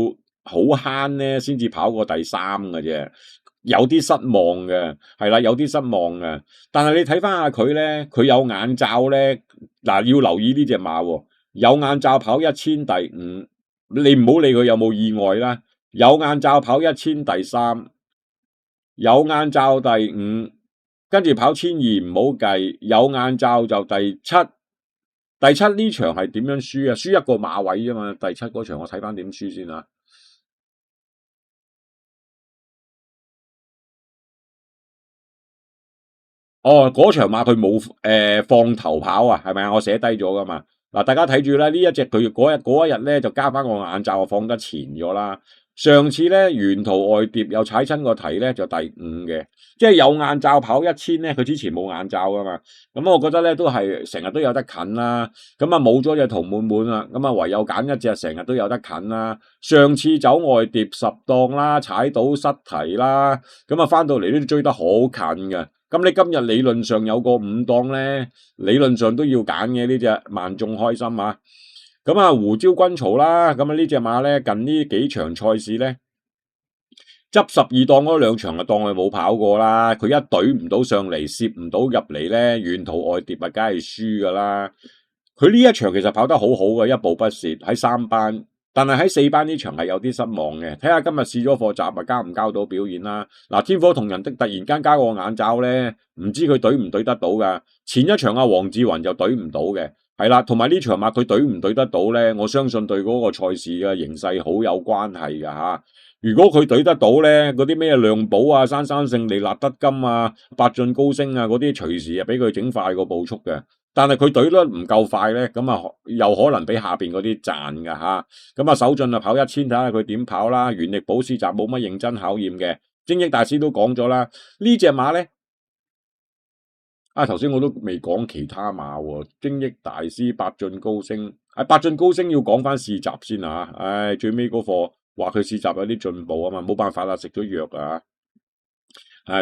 [SPEAKER 3] 好慳咧，先至跑過第三嘅啫，有啲失望嘅，係啦，有啲失望嘅。但係你睇翻下佢咧，佢有眼罩咧，嗱要留意呢隻馬喎，有眼罩跑1000第5，你唔好理佢有冇意外啦。有眼罩跑1000第3，有眼罩第5，跟住跑1200唔好計，有眼罩就第7。第7呢場係點樣輸啊？輸一個馬位啫嘛。第7嗰場我睇翻點輸先啊。哦，嗰場馬佢冇放頭跑啊，係咪啊？我寫低咗噶嘛。嗱，大家睇住啦，呢一隻佢嗰一日咧就加翻個眼罩，我放得前咗啦。上次咧沿途外碟又踩親個蹄咧就第5嘅，即係有眼罩跑1000咧，佢之前冇眼罩噶嘛。咁我覺得咧都係成日都有得近啦。咁啊冇咗隻陶滿滿啦，咁啊唯有揀一隻成日都有得近啦。上次走外碟10檔啦，踩到失蹄啦，咁啊翻到嚟都追得好近嘅。咁你今日理論上有個5檔咧，理論上都要揀嘅呢隻萬眾開心啊！咁啊胡椒軍曹啦，咁啊呢隻馬咧近呢幾場賽事咧，執12檔嗰2場啊當佢冇跑過啦，佢一懟唔到上嚟，攝唔到入嚟咧，沿途外碟啊，梗係輸噶啦！佢呢一場其實跑得好好嘅，一步不蝕喺3班。但係喺4班呢場係有啲失望嘅，睇下今日試咗課閘啊，交唔交到表現啦？嗱，天火同人的突然間加個眼罩咧，唔知佢懟唔懟得到噶？前一場阿黃志雲就懟唔到嘅，係啦，同埋呢場馬佢懟唔懟得到咧？我相信對嗰個賽事嘅形勢好有關係噶吓。如果佢懟得到咧，嗰啲咩亮寶啊、珊珊勝利、立德金啊、百進高升啊嗰啲，隨時啊俾佢整快個步速嘅。但係佢懟得唔夠快咧，咁啊又可能俾下邊嗰啲賺噶吓。咁啊首進啊跑1000，睇下佢點跑啦。原力保時集冇乜認真考驗嘅，精益大師都講咗啦。呢隻馬咧，啊頭先我都未講其他馬喎。精益大師、百進高升，百進高升要講翻試集先啊。唉，最尾嗰課話佢試集有啲進步啊嘛，冇辦法啦，食咗藥啊。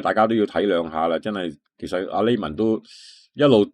[SPEAKER 3] 大家都要體諒下啦，真係其實阿利文都一路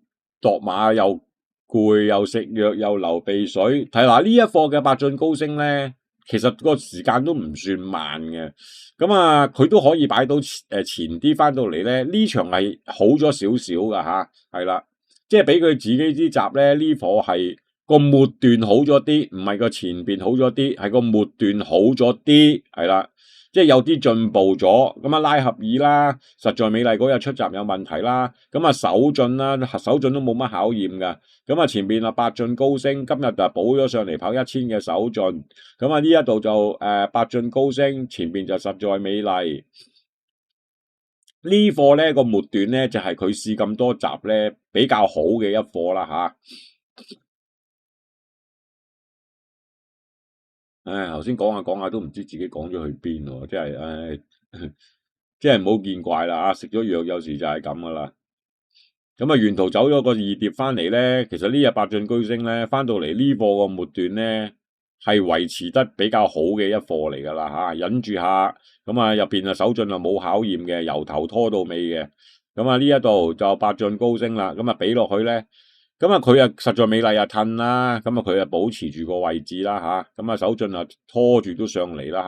[SPEAKER 3] 度馬又攰又食藥又流鼻水，睇嗱呢一課嘅百進高升咧，其實個時間都唔算慢嘅，咁啊佢都可以擺到前啲翻到嚟咧，呢場係好咗少少噶吓，係啦，即係俾佢自己啲閘咧，呢課係個末段好咗啲，唔係個前邊好咗啲，係個末段好咗啲，係啦。即係有啲進步咗，咁啊拉合爾啦，實在美麗嗰日出閘有問題啦，咁啊首進啦，首進都冇乜考驗噶，咁啊前邊啊百進高升，今日就補咗上嚟跑1000嘅首進，咁啊呢一度就百進高升，前邊就實在美麗，呢課咧個末段咧就係佢試咁多集咧比較好嘅一課啦吓。唉，頭先講下講下都唔知自己講咗去邊喎，真係唉，真係唔好見怪啦嚇，食咗藥有時就係咁噶啦。咁啊，沿途走咗個2碟翻嚟咧，其實呢日百進高升咧，翻到嚟呢課個末段咧係維持得比較好嘅一課嚟噶啦嚇，忍住下，咁啊入邊啊首進啊冇考驗嘅，由頭拖到尾嘅，咁啊呢一度就百進高升啦，咁啊俾落去咧。咁啊，佢啊實在美麗啊褪啦，咁啊佢啊保持住個位置啦吓，咁啊首進啊拖住都上嚟啦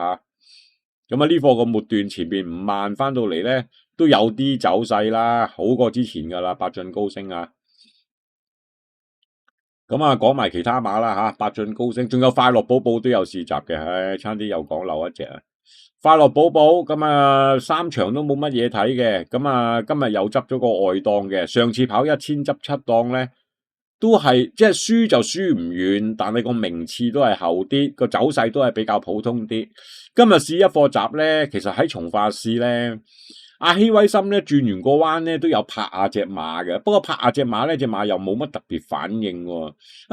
[SPEAKER 3] 吓，咁啊呢課個末段前邊唔慢翻到嚟咧，都有啲走勢啦，好過之前噶啦，百進高升啊。咁啊講埋其他馬啦吓，百進高升，仲有快樂寶寶都有試閘嘅，唉，差啲又講漏一隻啊。快樂寶寶咁啊3場都冇乜嘢睇嘅，咁啊今日又執咗個外檔嘅，上次跑1000執7檔咧。都係即係輸就輸唔遠，但係個名次都係後啲，個走勢都係比較普通啲。今日試一課閘咧，其實喺從化試咧，阿希威森咧轉完個彎咧都有拍下隻馬嘅，不過拍下隻馬咧，隻馬又冇乜特別反應喎。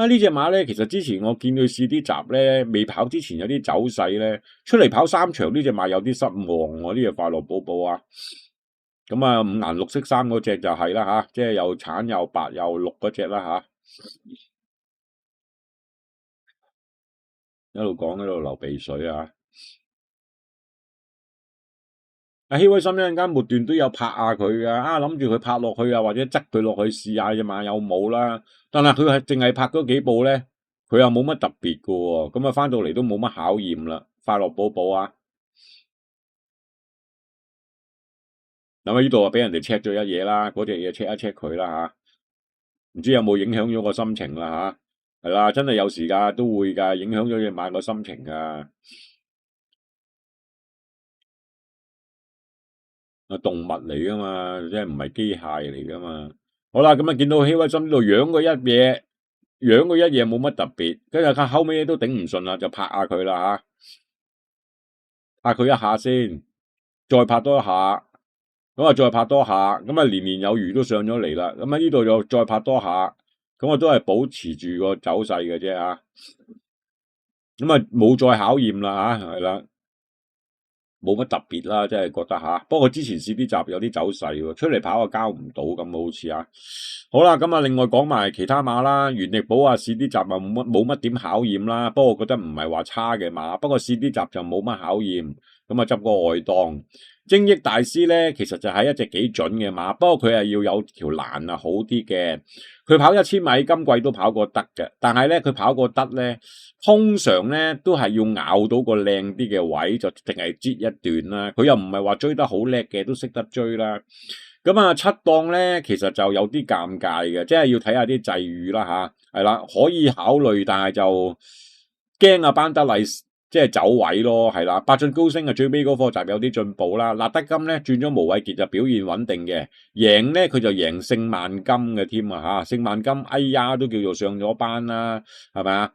[SPEAKER 3] 呢隻馬咧，其實之前我見佢試啲閘咧，未跑之前有啲走勢咧，出嚟跑3場呢隻馬有啲失望喎，呢隻快樂寶寶啊。咁啊5顏6色衫嗰隻就係啦吓，即係又橙又白又綠嗰隻啦吓。一路講一路流鼻水啊！阿希威森一陣間末段都有拍下佢噶，諗住佢拍落去啊，或者執佢落去試下隻馬有冇啦。但係佢係淨係拍嗰幾步咧，佢又冇乜特別噶喎。咁啊翻到嚟都冇乜考驗啦。快樂寶寶啊。咁啊，呢度啊俾人哋 check 咗一嘢啦，嗰隻嘢 check 一 check 佢啦吓，唔知有冇影響咗個心情啦吓，係啦，真係有時㗎，都會㗎，影響咗隻馬個心情㗎。啊，動物嚟㗎嘛，即係唔係機械嚟㗎嘛。好啦，咁啊見到希威森呢度養佢一嘢，養佢一嘢冇乜特別，跟住佢後尾都頂唔順啦，就拍下佢啦吓，拍佢一下先，再拍多一下。咁啊，再拍多下，咁啊，年年有餘都上咗嚟啦。咁啊，呢度又再拍多下，咁啊，都係保持住個走勢嘅啫嚇。咁啊，冇再考驗啦嚇，係啦，冇乜特別啦，真係覺得嚇。不過之前試啲集有啲走勢喎，出嚟跑啊交唔到咁好似啊。好啦，咁啊，另外講埋其他馬啦，原力寶啊試啲集啊冇乜點考驗啦。不過我覺得唔係話差嘅馬，不過試啲集就冇乜考驗，咁啊執個外檔。精益大師咧，其實就係一隻幾準嘅馬，不過佢係要有條欄啊好啲嘅。佢跑1000米，今季都跑過得嘅，但係咧佢跑過得咧，通常咧都係要咬到個靚啲嘅位，就淨係擠一段啦。佢又唔係話追得好叻嘅，都識得追啦。咁啊7檔咧，其實就有啲尷尬嘅，即係要睇下啲際遇啦吓，係啦，可以考慮，但係就驚啊班德利。即係走位咯，係啦，百進高升啊，最尾嗰課集有啲進步啦。納德金咧轉咗無畏傑就表現穩定嘅，贏咧佢就贏聖萬金嘅添啊嚇，聖萬金哎呀都叫做上咗班啦，係咪啊？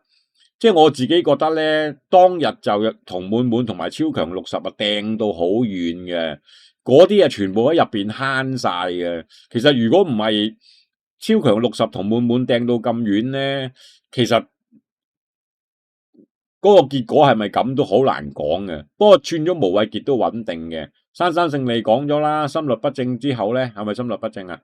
[SPEAKER 3] 即係我自己覺得咧，當日就銅滿滿同埋超強60啊掟到好遠嘅，嗰啲啊全部喺入邊慳晒嘅。其實如果唔係超強60銅滿滿掟到咁遠咧，其實嗰個結果係咪咁都好難講嘅，不過串咗無畏傑都穩定嘅。珊珊勝利講咗啦，心律不正之後咧，係咪心律不正啊？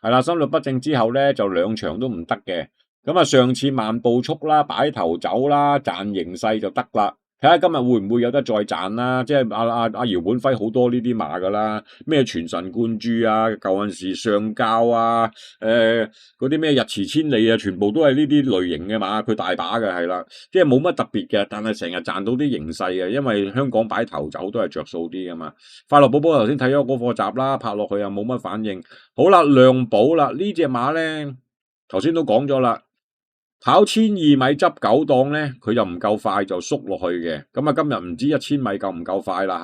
[SPEAKER 3] 係啦，心律不正之後咧就2場都唔得嘅。咁啊，上次慢步速啦，擺頭走啦，賺形勢就得啦。睇下今日會唔會有得再賺啦？即係阿姚本輝好多呢啲馬噶啦，咩全神貫注啊，舊陣時上交啊，嗰啲咩日馳千里啊，全部都係呢啲類型嘅馬，佢大把嘅係啦，即係冇乜特別嘅，但係成日賺到啲形勢嘅，因為香港擺頭走都係着數啲噶嘛。快樂寶寶頭先睇咗嗰課集啦，拍落去又冇乜反應。好啦，亮寶啦，呢隻馬咧頭先都講咗啦。跑1200米執9檔咧，佢就唔夠快就縮落去嘅。咁啊，今日唔知1000米夠唔夠快啦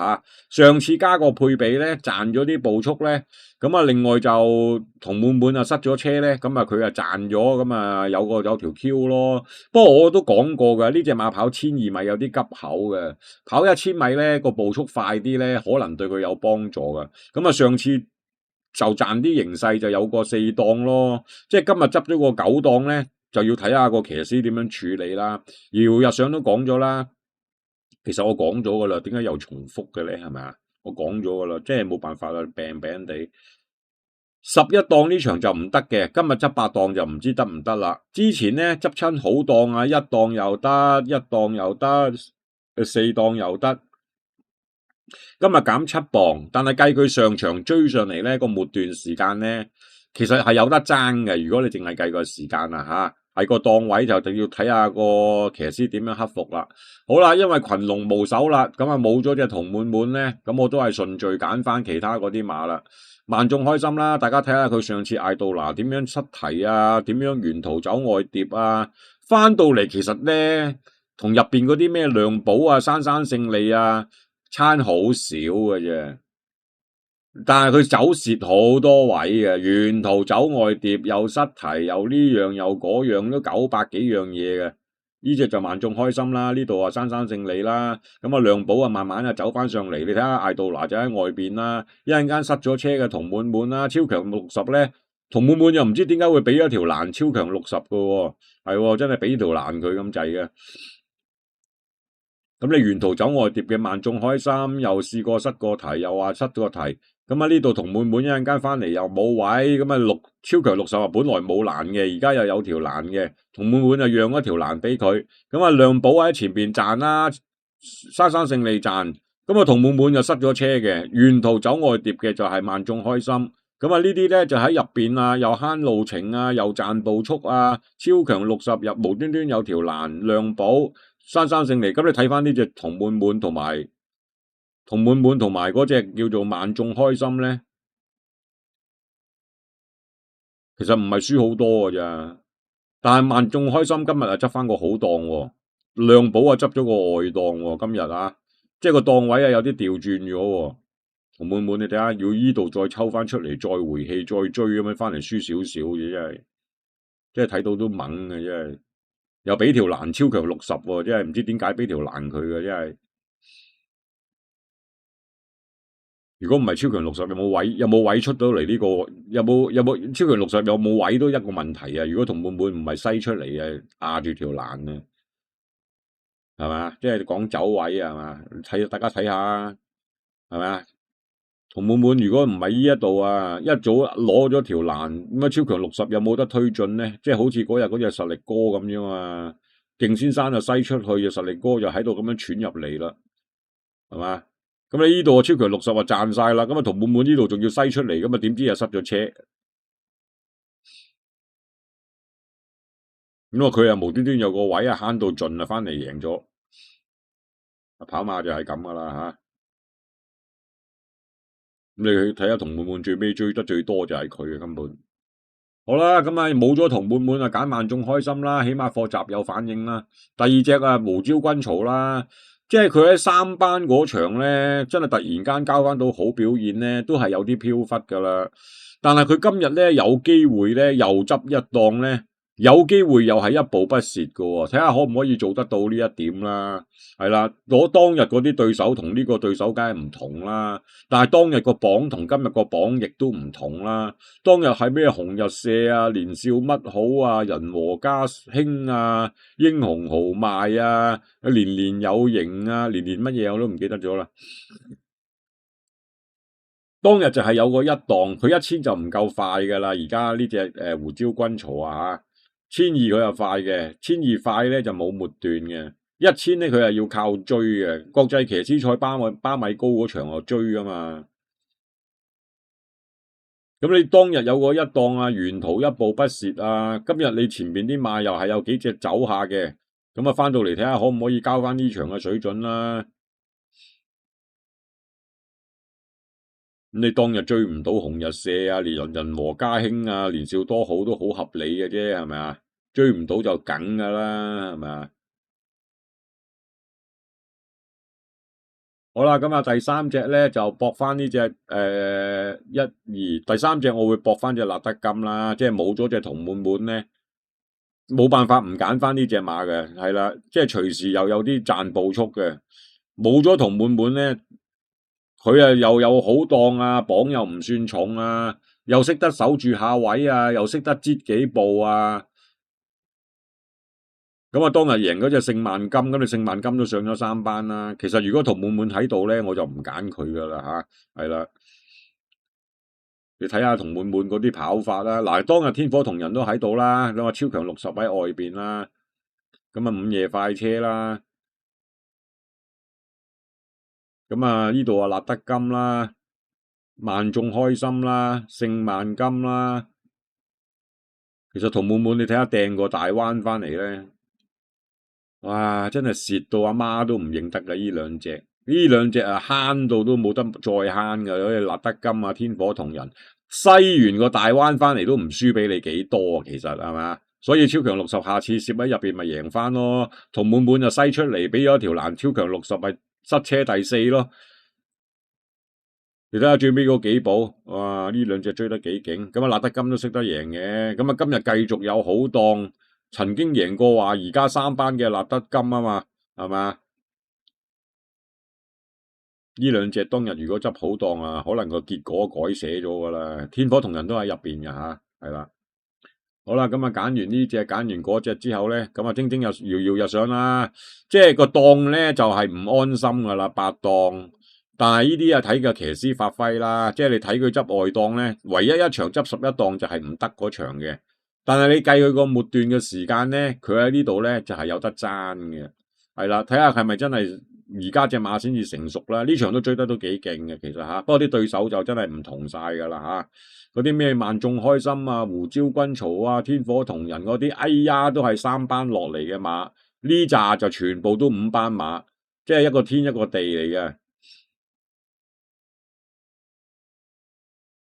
[SPEAKER 3] 吓。上次加個配比咧，賺咗啲步速咧。咁啊，另外就銅滿滿啊，塞咗車咧。咁啊，佢啊賺咗，咁啊有條 Q 咯。不過我都講過嘅，呢隻馬跑1200米有啲急口嘅，跑1000米咧個步速快啲咧，可能對佢有幫助嘅。咁啊，上次就賺啲形勢就有個4檔咯，即係今日執咗個9檔咧。就要睇下個騎師點樣處理啦。姚日上都講咗啦，其實我講咗噶啦，點解又重複嘅咧？係咪啊？我講咗噶啦，即係冇辦法啦，病地。11檔呢場就唔得嘅，今日執8檔就唔知得唔得啦。之前咧執親好檔啊，1檔又得，1檔又得，4檔又得。今日減7磅，但係計佢上場追上嚟咧個末段時間咧，其實係有得爭嘅。如果你淨係計個時間啊吓。係個檔位就要睇下個騎師點樣克服啦。好啦，因為群龍無首啦，咁啊冇咗隻銅滿滿咧，咁我都係順序揀翻其他嗰啲馬啦。萬眾開心啦，大家睇下佢上次艾杜拿點樣失蹄啊，點樣沿途走外碟啊，翻到嚟其實咧同入邊嗰啲咩亮寶啊、珊珊勝利啊，差好少嘅啫。但係佢走蝕好多位嘅，沿途走外碟又失蹄，又呢樣又嗰樣，都900幾樣嘢嘅。呢隻就萬眾開心啦，呢度啊珊珊勝利啦，咁啊亮寶啊慢慢啊走翻上嚟，你睇下艾杜拿就喺外邊啦，一陣間塞咗車嘅銅滿滿啦，超強60咧，銅滿滿又唔知點解會俾咗條欄超強60嘅，係真係俾條欄佢咁滯嘅。咁你沿途走外碟嘅萬眾開心，又試過塞個蹄，又話塞個蹄。咁啊呢度銅滿滿一陣間翻嚟又冇位，咁啊超強60啊本來冇欄嘅，而家又有條欄嘅，銅滿滿就讓一條欄俾佢，咁啊亮寶喺前邊賺啦，珊珊勝利賺，咁啊銅滿滿就塞咗車嘅，沿途走外碟嘅就係萬眾開心，咁啊呢啲咧就喺入邊啊，又慳路程啊，又賺步速啊，超強60入無端端有條欄亮寶。姍姍勝利。咁你睇翻呢隻同滿滿同埋嗰隻叫做萬眾開心咧，其實唔係輸好多㗎咋。但係萬眾開心今日啊執翻個好檔喎，量寶啊執咗個外檔喎，今日啊，即係個檔位啊有啲調轉咗喎。同滿滿你睇下，要依度再抽翻出嚟，再回氣再追咁樣翻嚟輸少少嘅，真係睇到都猛嘅，真係又俾條欄超強60喎，真係唔知點解俾條欄佢嘅，真係。如果唔係超強60，有冇位出到嚟呢個？有冇超強60有冇位都一個問題啊！如果同滿滿唔係西出嚟啊，壓住條欄啊，係嘛？即係講走位啊，係嘛？大家睇下，係咪啊？同滿滿如果唔係呢一度啊，一早攞咗條欄咁啊，超強60有冇得推進咧？即係好似嗰日嗰隻實力哥咁樣啊，勁先生就西出去，就實力哥就喺度咁樣傳入嚟啦，係嘛？咁你呢度超強60啊賺晒啦，咁啊同滿滿呢度仲要西出嚟，咁啊點知又塞咗車，咁啊佢又無端端有個位啊慳到盡啊，翻嚟贏咗，跑馬就係咁噶啦吓。咁你去睇下同滿滿最尾追得最多就係佢啊，根本。好啦，咁啊冇咗同滿滿啊，揀萬眾開心啦，起碼課集有反應啦。第二隻啊胡椒軍曹啦。即係佢喺3班嗰場咧，真係突然間交翻到好表現咧，都係有啲飄忽噶啦。但係佢今日咧有機會咧又執一檔咧，有機會又係一步不蝕噶喎。睇下可唔可以做得到呢一點啦。係啦，攞當日嗰啲對手同呢個對手梗係唔同啦。但係當日個榜同今日個榜亦都唔同啦。當日係咩紅日射啊、年少乜好啊、人和家興啊、英雄豪邁啊、年年有型啊、年年乜嘢我都唔記得咗啦。當日就係有個一檔，佢1000就唔夠快噶啦。而家呢隻胡椒軍曹啊，1200佢又快嘅，1200快咧就冇末段嘅。1000咧佢係要靠追嘅，國際騎師賽巴米高嗰場就追噶嘛。咁你當日有個一檔啊，沿途一步不蝕啊，今日你前面啲馬又係有幾隻走下嘅，咁啊翻到嚟睇下可唔可以交翻呢場嘅水準啦。咁你當日追唔到紅日射啊，連人和家興啊，年少多好都好合理嘅啫，係咪啊？追唔到就梗噶啦，係咪啊？好啦，咁啊第三隻咧就搏翻呢隻1、2，第三隻我會搏翻隻立德金啦，即係冇咗隻同滿滿咧，冇辦法唔揀翻呢隻馬嘅，係啦，即係隨時又有啲賺步速嘅，冇咗同滿滿咧，佢啊又有好檔啊，磅又唔算重啊，又識得守住下位啊，又識得擠幾步啊。咁啊，當日贏嗰隻聖萬金，咁你聖萬金都上咗3班啦。其實如果同滿滿喺度咧，我就唔揀佢噶啦吓，係啦。你睇下同滿滿嗰啲跑法啦，嗱，當日天火同人都喺度啦，你話超強60喺外邊啦，咁啊午夜快車啦，咁啊呢度啊立德金啦，萬眾開心啦，聖萬金啦。其實同滿滿你睇下掟個大彎翻嚟咧。哇！真係蝕到阿媽都唔認得噶，呢兩隻啊慳到都冇得再慳噶，好似立德金啊、天火同人，西完個大灣翻嚟都唔輸俾你幾多啊，其實係嘛？所以超強60下次攝喺入邊咪贏翻咯，同滿滿就西出嚟俾咗條欄，超強60咪塞車第4咯。你睇下最尾嗰幾步，哇！呢兩隻追得幾勁，咁啊立德金都識得贏嘅，咁啊今日繼續有好檔。曾經贏過話，而家3班嘅立德金啊嘛，係嘛？呢兩隻當日如果執好檔啊，可能個結果改寫咗噶啦。天火同人都喺入邊嘅吓，係啦。好啦，咁啊揀完呢隻，揀完嗰隻之後咧，咁啊晶晶又搖搖日上啦。即係個檔咧就係唔安心噶啦，8檔。但係呢啲啊睇嘅騎師發揮啦，即係你睇佢執外檔咧，唯一一場執11檔就係唔得嗰場嘅。但係你計佢個末段嘅時間咧，佢喺呢度咧就係有得爭嘅，係啦，睇下係咪真係而家隻馬先至成熟啦？呢場都追得都幾勁嘅，其實吓，不過啲對手就真係唔同晒噶啦吓，嗰啲咩萬眾開心啊、胡椒軍曹啊、天火同人嗰啲，哎呀都係3班落嚟嘅馬，呢扎就全部都5班馬，即係一個天一個地嚟嘅。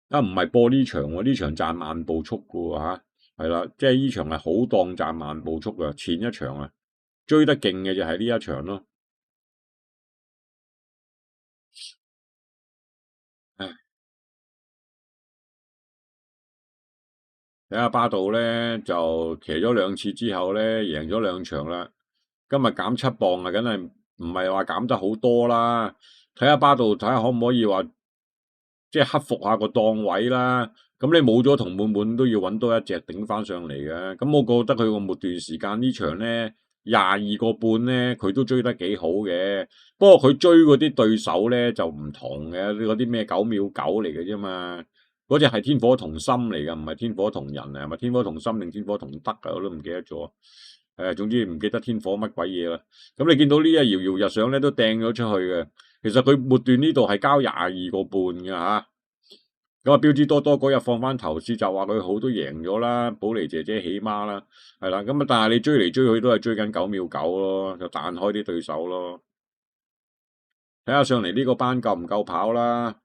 [SPEAKER 3] 啊，唔係播呢場喎，呢場賺慢步速嘅喎嚇，係啦，即係呢場係好當賺慢步速嘅，前一場啊追得勁嘅就係呢一場咯。唉，睇下巴道咧就騎咗2次之後咧贏咗2場啦，今日減7磅啊，梗係唔係話減得好多啦。睇下巴道睇下可唔可以話即係克服下個檔位啦。咁你冇咗同滿滿都要揾多一隻頂翻上嚟嘅。咁我覺得佢個末段時間呢場咧22個半咧，佢都追得幾好嘅。不過佢追嗰啲對手咧就唔同嘅，嗰啲咩9秒9嚟嘅啫嘛。嗰隻係天火同心嚟嘅，唔係天火同人啊，係咪天火同心定天火同德啊？我都唔記得咗。總之唔記得天火乜鬼嘢啦。咁你見到呢一搖搖日上咧都掟咗出去嘅。其實佢末段呢度係交22個半嘅嚇。咁啊，標誌多多嗰日放翻頭市就話佢好都贏咗啦，寶妮姐姐起碼啦，係啦。咁啊，但係你追嚟追去都係追緊9秒9咯，就彈開啲對手咯。睇下上嚟呢個班夠唔夠跑啦？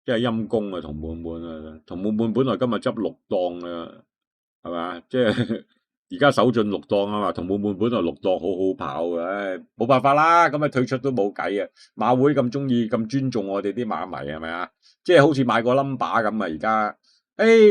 [SPEAKER 3] 即係陰公啊，同滿滿啊，同滿滿本來今日執6檔啊，係嘛？即係而家手進6檔啊嘛，同滿滿本來6檔好好跑嘅，唉，冇辦法啦，咁啊退出都冇計啊！馬會咁中意咁尊重我哋啲馬迷係咪啊？即係好似買個 number 咁啊！而家，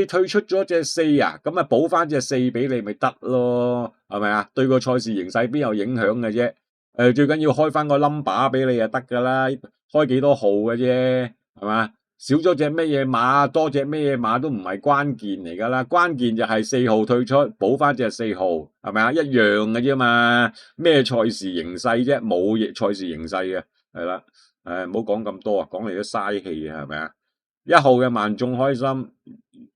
[SPEAKER 3] 退出咗隻4啊，咁啊補翻隻4俾你咪得咯，係咪啊？對個賽事形勢邊有影響嘅啫？最緊要開翻個 number 俾你就得㗎啦，開幾多號嘅啫，係嘛？少咗隻乜嘢馬，多隻乜嘢馬都唔係關鍵嚟㗎啦，關鍵就係4號退出，補翻隻4號，係咪啊？一樣嘅啫嘛，咩賽事形勢啫？冇賽事形勢嘅，係啦，唔好講咁多啊，講嚟都嘥氣啊，係咪啊？1號嘅萬眾開心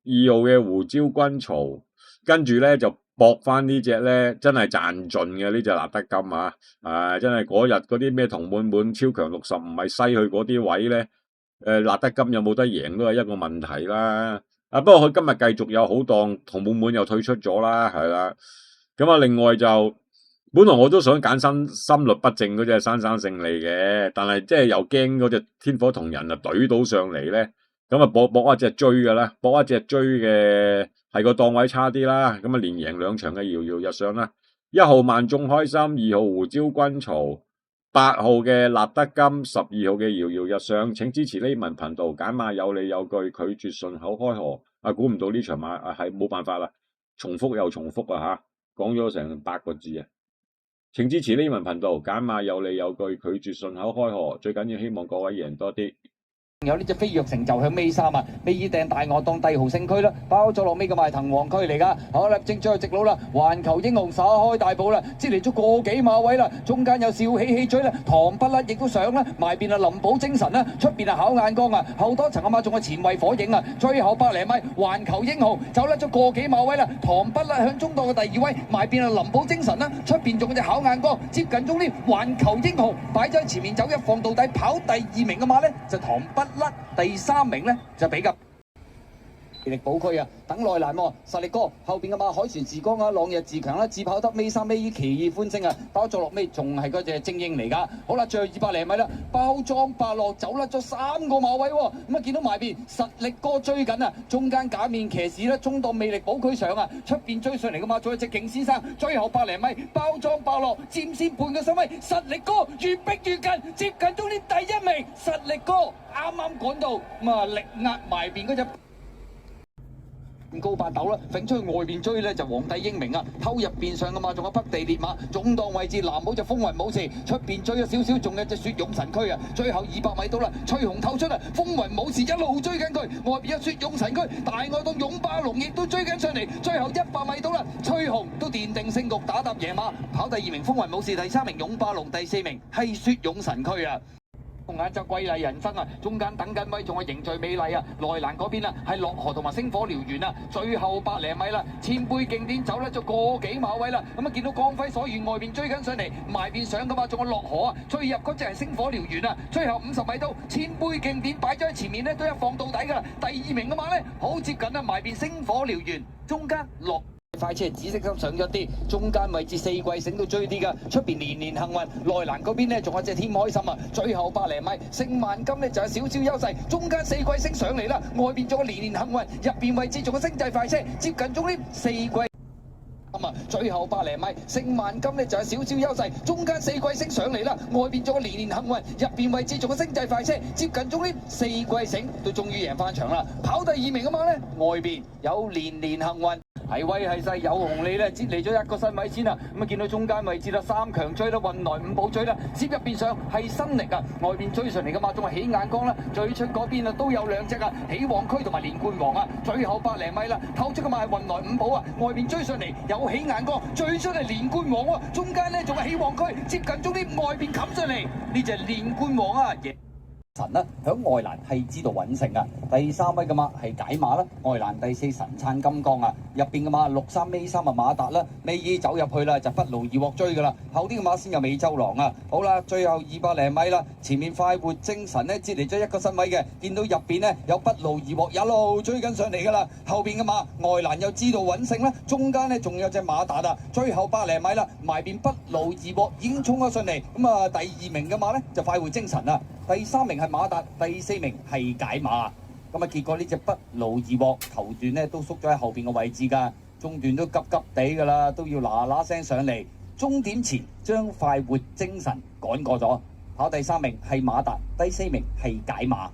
[SPEAKER 3] ，2號嘅胡椒軍曹，跟住咧就搏翻呢隻咧，真係賺盡嘅呢隻立德金啊！真係嗰日嗰啲咩同滿滿超強60唔係西去嗰啲位咧。立德金有冇得贏都係一個問題啦。不過佢今日繼續有好檔，同滿滿又退出咗啦，係啦。咁啊，另外就本來我都想揀心律不正嗰隻珊珊勝利嘅，但係即係又驚嗰隻天火同人啊懟到上嚟咧，咁啊搏一隻追嘅啦，搏一隻追嘅係個檔位差啲啦。咁啊連贏2場嘅搖搖日上啦，1號萬眾開心，2號胡椒軍曹。8號嘅立德金，12號嘅搖搖日上，請支持呢文頻道，揀馬有理有據，拒絕順口開河。估唔到呢場馬係冇辦法啦，重複又重複啊嚇，講咗成8個字啊！請支持呢文頻道，揀馬有理有據，拒絕順口開河。最緊要希望各位贏多啲。
[SPEAKER 2] 有呢隻飛躍成就向尾3啊，尾二掟大鱷當帝豪勝區啦，包咗落尾嘅賣騰王區嚟噶。好啦，正最後直路啦，環球英雄撒開大步啦，接嚟咗個幾馬位啦，中間有笑起起嘴啦，唐不甩亦都上啦，埋邊啊林寶精神啦，出邊啊考眼光啊，後多層啊馬仲係前衛火影啊，最後100零米環球英雄走甩咗個幾馬位啦，唐不甩向中檔嘅第2位，埋邊啊林寶精神啦，出邊仲有隻考眼光，接近終點環球英雄擺咗喺前面走，一放到底跑第2名嘅馬呢，就唐不甩，第3名呢就比較魅力寶區啊，等耐難喎，實力哥後邊嘅馬海船時光啊，朗日自強啦，自跑得尾3尾奇異歡聲啊，包咗落尾仲係嗰隻精英嚟噶。好啦，最後200零米啦，包裝伯樂走甩咗3個馬位喎，咁啊見到埋邊實力哥追緊啊，中間假面騎士咧中檔魅力寶區上啊，出邊追上嚟嘅馬仲有隻勁先生，最後100零米包裝伯樂佔先半個身位，實力哥越逼越近，接近終點第1名，實力哥啱啱趕到，咁啊力壓埋邊嗰隻。高8斗啦，揈出去外邊追咧就皇帝英明啊，偷入邊上嘅馬仲有北地烈馬，總檔位置藍帽就風雲武士，出邊追咗少少，仲有隻雪勇神區啊，最後200米到啦，翠紅透出啊，風雲武士一路追緊佢，外邊有雪勇神區，大外檔勇霸龍亦都追緊上嚟，最後100米到啦，翠紅都奠定勝局，打贏馬，跑第2名風雲武士，第3名勇霸龍，第4名係雪勇神區啊。眼就貴麗人生啊，中間等緊位仲係凝聚美麗啊，內欄嗰邊啊係樂河同埋星火燎原啊，最後百零米啦，千杯競點走甩咗個幾馬位啦，咁啊見到光輝所願外邊追緊上嚟，埋邊上噶嘛，仲有樂河啊，最入嗰隻係星火燎原啊，最後50米到千杯競點擺咗喺前面呢，都一放到底噶啦，第2名嘅馬呢，好接近啊，埋邊星火燎原，中間樂。快車紫色級上咗啲，中間位置4季醒到追啲噶，出邊年年幸運，內欄嗰邊呢仲有隻添開心啊，最後百零米勝萬金呢就有少少優勢，中間4季升上嚟啦，外邊仲有年年幸運，入邊位置仲有星際快車接近終點4季。最後百零米勝萬金呢就有少少優勢，中間4季升上嚟啦，外邊仲有年年幸運，入邊位置仲有星際快車接近終點4季醒，都終於贏翻場啦，跑第2名啊嘛呢，外邊有年年幸運。係威係勢有紅利咧，接嚟咗1個身位先啦。咁啊見到中間位置啦，3強追啦，運來5寶追啦，接入邊上係新力啊，外邊追上嚟嘅馬仲係起眼光啦，最出嗰邊啊都有2隻啊，起旺區同埋連冠王啊，最後百零米啦，透出嘅馬係運來5寶啊，外邊追上嚟有起眼光，最出係連冠王喎，中間咧仲係起旺區，接近終點外邊冚上嚟，呢隻連冠王啊！神啦，響外欄係知道穩勝啊！第3位嘅馬係解馬啦，外欄第4神燦金剛啊，入邊嘅馬63尾3啊馬達啦，尾二走入去啦就不勞而獲追噶啦，後啲嘅馬先有美洲狼啊！好啦，最後200零米啦，前面快活精神呢接嚟咗1個身位嘅，見到入邊呢有不勞而獲一路追緊上嚟噶啦，後邊嘅馬外欄又知道穩勝啦，中間呢仲有隻馬達啊，最後100零米啦，埋邊不勞而獲已經衝咗上嚟，咁啊第2名嘅馬呢就快活精神啊！第3名係馬達，第4名係解馬。咁啊，結果呢隻不勞而獲頭段呢都縮咗喺後邊嘅位置㗎，中段都急急地㗎啦，都要嗱嗱聲上嚟。終點前將快活精神趕過咗，跑第3名係馬達，第4名係解馬。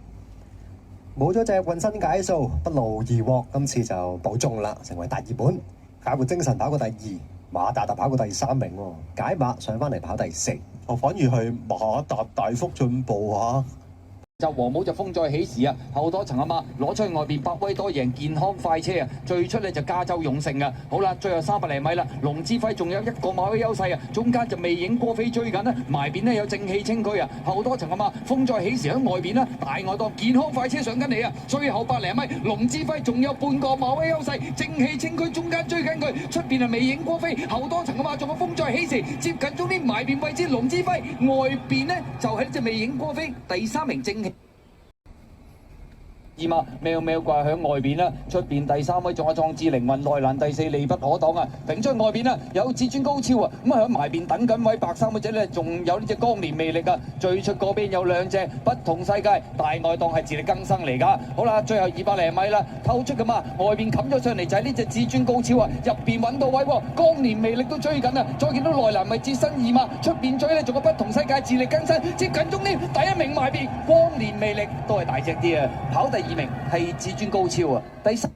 [SPEAKER 4] 冇咗隻渾身解數，不勞而獲，今次就保中啦，成為大熱門。快活精神跑過第2，馬達就跑過第3名喎，解馬上返嚟跑第4。
[SPEAKER 5] 反而係馬達大幅進步啊！
[SPEAKER 2] 就黃帽就風再起時啊，後多層啊嘛，攞出去外邊百威多贏健康快車啊，最出呢就加州勇勝啊！好啦，最後300零米啦，龍之輝仲有1個馬位優勢啊，中間就未影過飛追緊啦，埋邊呢有正氣清區啊，後多層啊嘛，風再起時喺外邊啦，大外檔健康快車上緊嚟啊，最後100零米，龍之輝仲有半個馬位優勢，正氣清區中間追緊佢，出邊係未影過飛，後多層啊嘛，仲有風再起時，接近終點埋邊位置龍之輝，外邊呢就係隻未影過飛，第3名正氣。嘛，喵喵掛響外邊啦，出邊第3位仲有壯志凌雲，內欄第4利不可擋啊！揈出外邊啦，有至尊高超啊！咁啊響埋邊等緊位白衫嗰隻咧，仲有呢隻光年魅力啊！最出嗰邊有2隻不同世界大外檔係自力更生嚟㗎。好啦，最後200零米啦，透出㗎嘛，外邊冚咗上嚟就係呢隻至尊高超啊！入邊揾到位喎，光年魅力都追緊啊！再見到內欄咪至新2嘛，出邊追咧仲有不同世界自力更生，接近終點第1名埋邊，光年魅力都係大隻啲啊！跑第2名係至尊高超啊！第3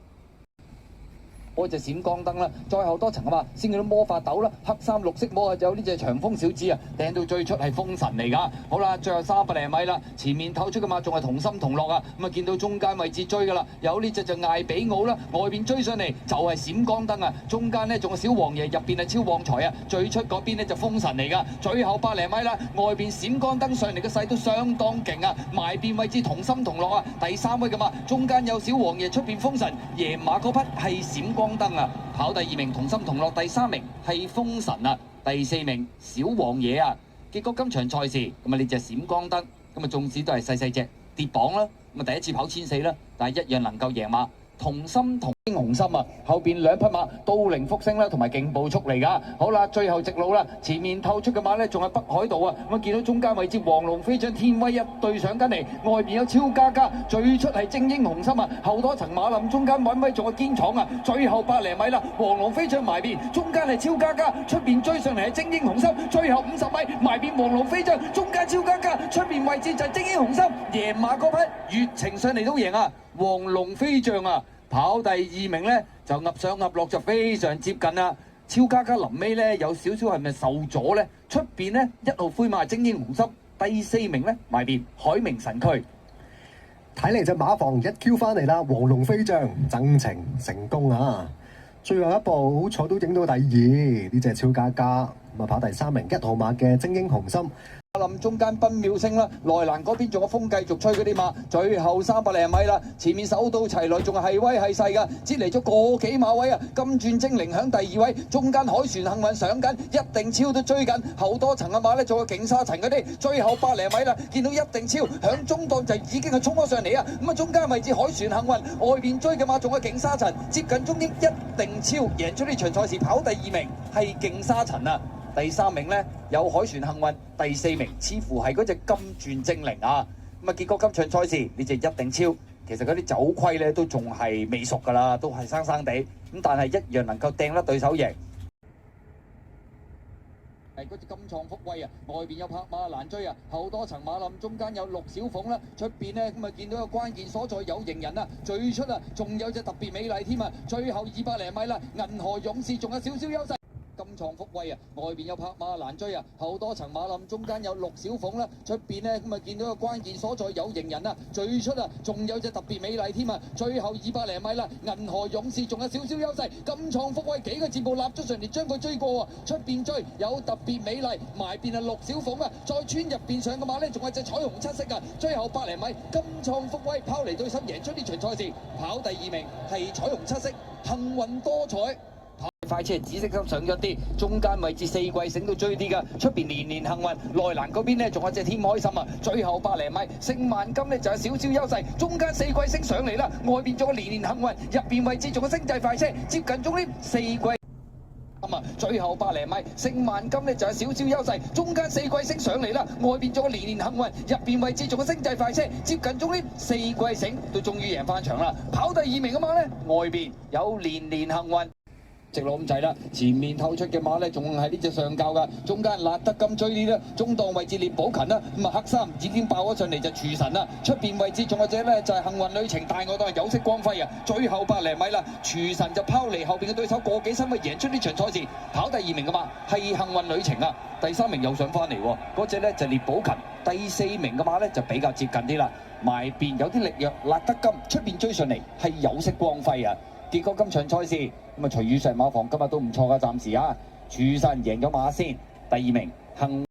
[SPEAKER 2] 嗰隻閃光燈啦，再後多層啊嘛，先見到魔法豆啦，黑衫綠色魔啊，有呢隻長風小子啊，掟到最出係風神嚟㗎。好啦，最後300零米啦，前面透出嘅馬仲係同心同樂啊，咁啊見到中間位置追㗎啦，有呢隻就艾比奧啦，外邊追上嚟就係閃光燈啊，中間呢仲有小王爺，入邊係超旺財啊，最出嗰邊呢就風神嚟㗎。最後100零米啦，外邊閃光燈上嚟嘅勢都相當勁啊，埋邊位置同心同樂啊，第3位㗎嘛，中間有小王爺，出邊風神，贏馬嗰匹係閃光燈啊，跑第2名同心同樂，第3名係風神啊，第4名小王爺啊。結果今場賽事咁啊，呢隻閃光燈咁啊，縱使都係細細隻跌榜啦，咁啊第一次跑1400啦，但係一樣能夠贏馬。同心同英雄心啊，後邊2匹馬都靈福星啦，同埋勁步速嚟噶。好啦，最後直路啦，前面透出嘅馬呢，仲係北海道啊。咁啊，見到中間位置黃龍飛將天威一對上緊嚟，外邊有超加加，最出係精英雄心啊。後多層馬林中間揾位仲係堅闖啊。最後100零米啦，黃龍飛將埋邊，中間係超加加，出邊追上嚟係精英雄心。最後50米埋邊黃龍飛將，中間超加加，出邊位置就係精英雄心，贏馬嗰匹月程上嚟都贏啊！黃龍飛將啊，跑第2名呢，就噏上噏落就非常接近啦。超加加臨尾呢，有少少係咪受阻呢？出邊呢，1號灰馬精英雄心，第4名呢，埋邊海明神區。
[SPEAKER 4] 睇嚟隻馬房一 Q 翻嚟啦，黃龍飛將增程成功啊！最後一步好彩都影到第2，呢隻超加加咁啊跑第3名1號馬嘅精英雄心。
[SPEAKER 2] 林中間奔秒星啦，內欄嗰邊仲有風繼續吹嗰啲馬，最後300零米啦，前面手到齊來，仲係威係勢噶，擠嚟咗個幾馬位啊！金鑽精靈響第2位，中間海船幸運上緊，一定超都追緊，後多層嘅馬呢，仲有勁沙塵嗰啲，最後100零米啦，見到一定超響中檔就已經係衝咗上嚟啊！咁啊中間位置海船幸運，外邊追嘅馬仲有勁沙塵，接近終點一定超，贏出呢場賽事跑第2名係勁沙塵啊！第3名呢，有海船幸運，第4名似乎係嗰隻金鑽精靈啊！咁啊結果今場賽事呢隻一定超，其實嗰啲走規呢都仲係未熟㗎啦，都係生生地咁，但係一樣能夠掟甩對手贏。係嗰隻金創福威啊，外邊有拍馬難追啊，後多層馬林，中間有陸小鳳啦，出邊呢，咁啊見到個關鍵所在有型人啊，最出啊，仲有隻特別美麗添啊，最後200零米啦，銀河勇士仲有少少優勢。金創福威啊，外邊有拍馬難追啊，後多層馬林，中間有陸小鳳啦，出邊呢，咁啊見到個關鍵所在有型人啊，最出啊，仲有隻特別美麗添啊，最後200零米啦，銀河勇士仲有少少優勢，金創福威幾個箭步立咗上嚟將佢追過啊，出邊追有特別美麗，埋邊係陸小鳳啊，再穿入邊上嘅馬呢，仲係隻彩虹七色啊，最後100零米，金創福威拋離對手贏出呢場賽事，跑第2名係彩虹七色，幸運多彩。快車紫色級上咗啲，中間位置4季醒到追啲噶，出邊年年幸運，內欄嗰邊呢仲有隻添開心啊，最後100零米，勝萬金呢就有少少優勢，中間4季星上嚟啦，外邊仲有年年幸運，入邊位置仲有星際快車，接近終點4季。最後100零米，勝萬金呢就有少少優勢，中間4季星上嚟啦，外邊仲有年年幸運，入邊位置仲有星際快車，接近終點4季醒都終於贏翻場啦，跑第2名嘅馬呢，外邊有年年幸運。直路咁滯啦，前面透出嘅馬呢，仲係呢隻上教噶，中間辣得咁追呢啦，中檔位置列寶勤啦，咁啊黑衫已經爆咗上嚟就廚神啦，出邊位置仲有隻呢，就係幸運旅程大外檔有色光輝啊，最後100零米啦，廚神就拋離後邊嘅對手個幾身去贏出呢場賽事，跑第2名噶嘛係幸運旅程啊，第3名又上翻嚟喎，嗰隻呢就列寶勤，第4名嘅馬呢就比較接近啲啦，埋邊有啲力弱，辣得金，出邊追上嚟係有色光輝啊。結果今場賽事咁啊，徐宇石馬房今日都唔錯噶，暫時啊，廚神贏咗馬先，第2名幸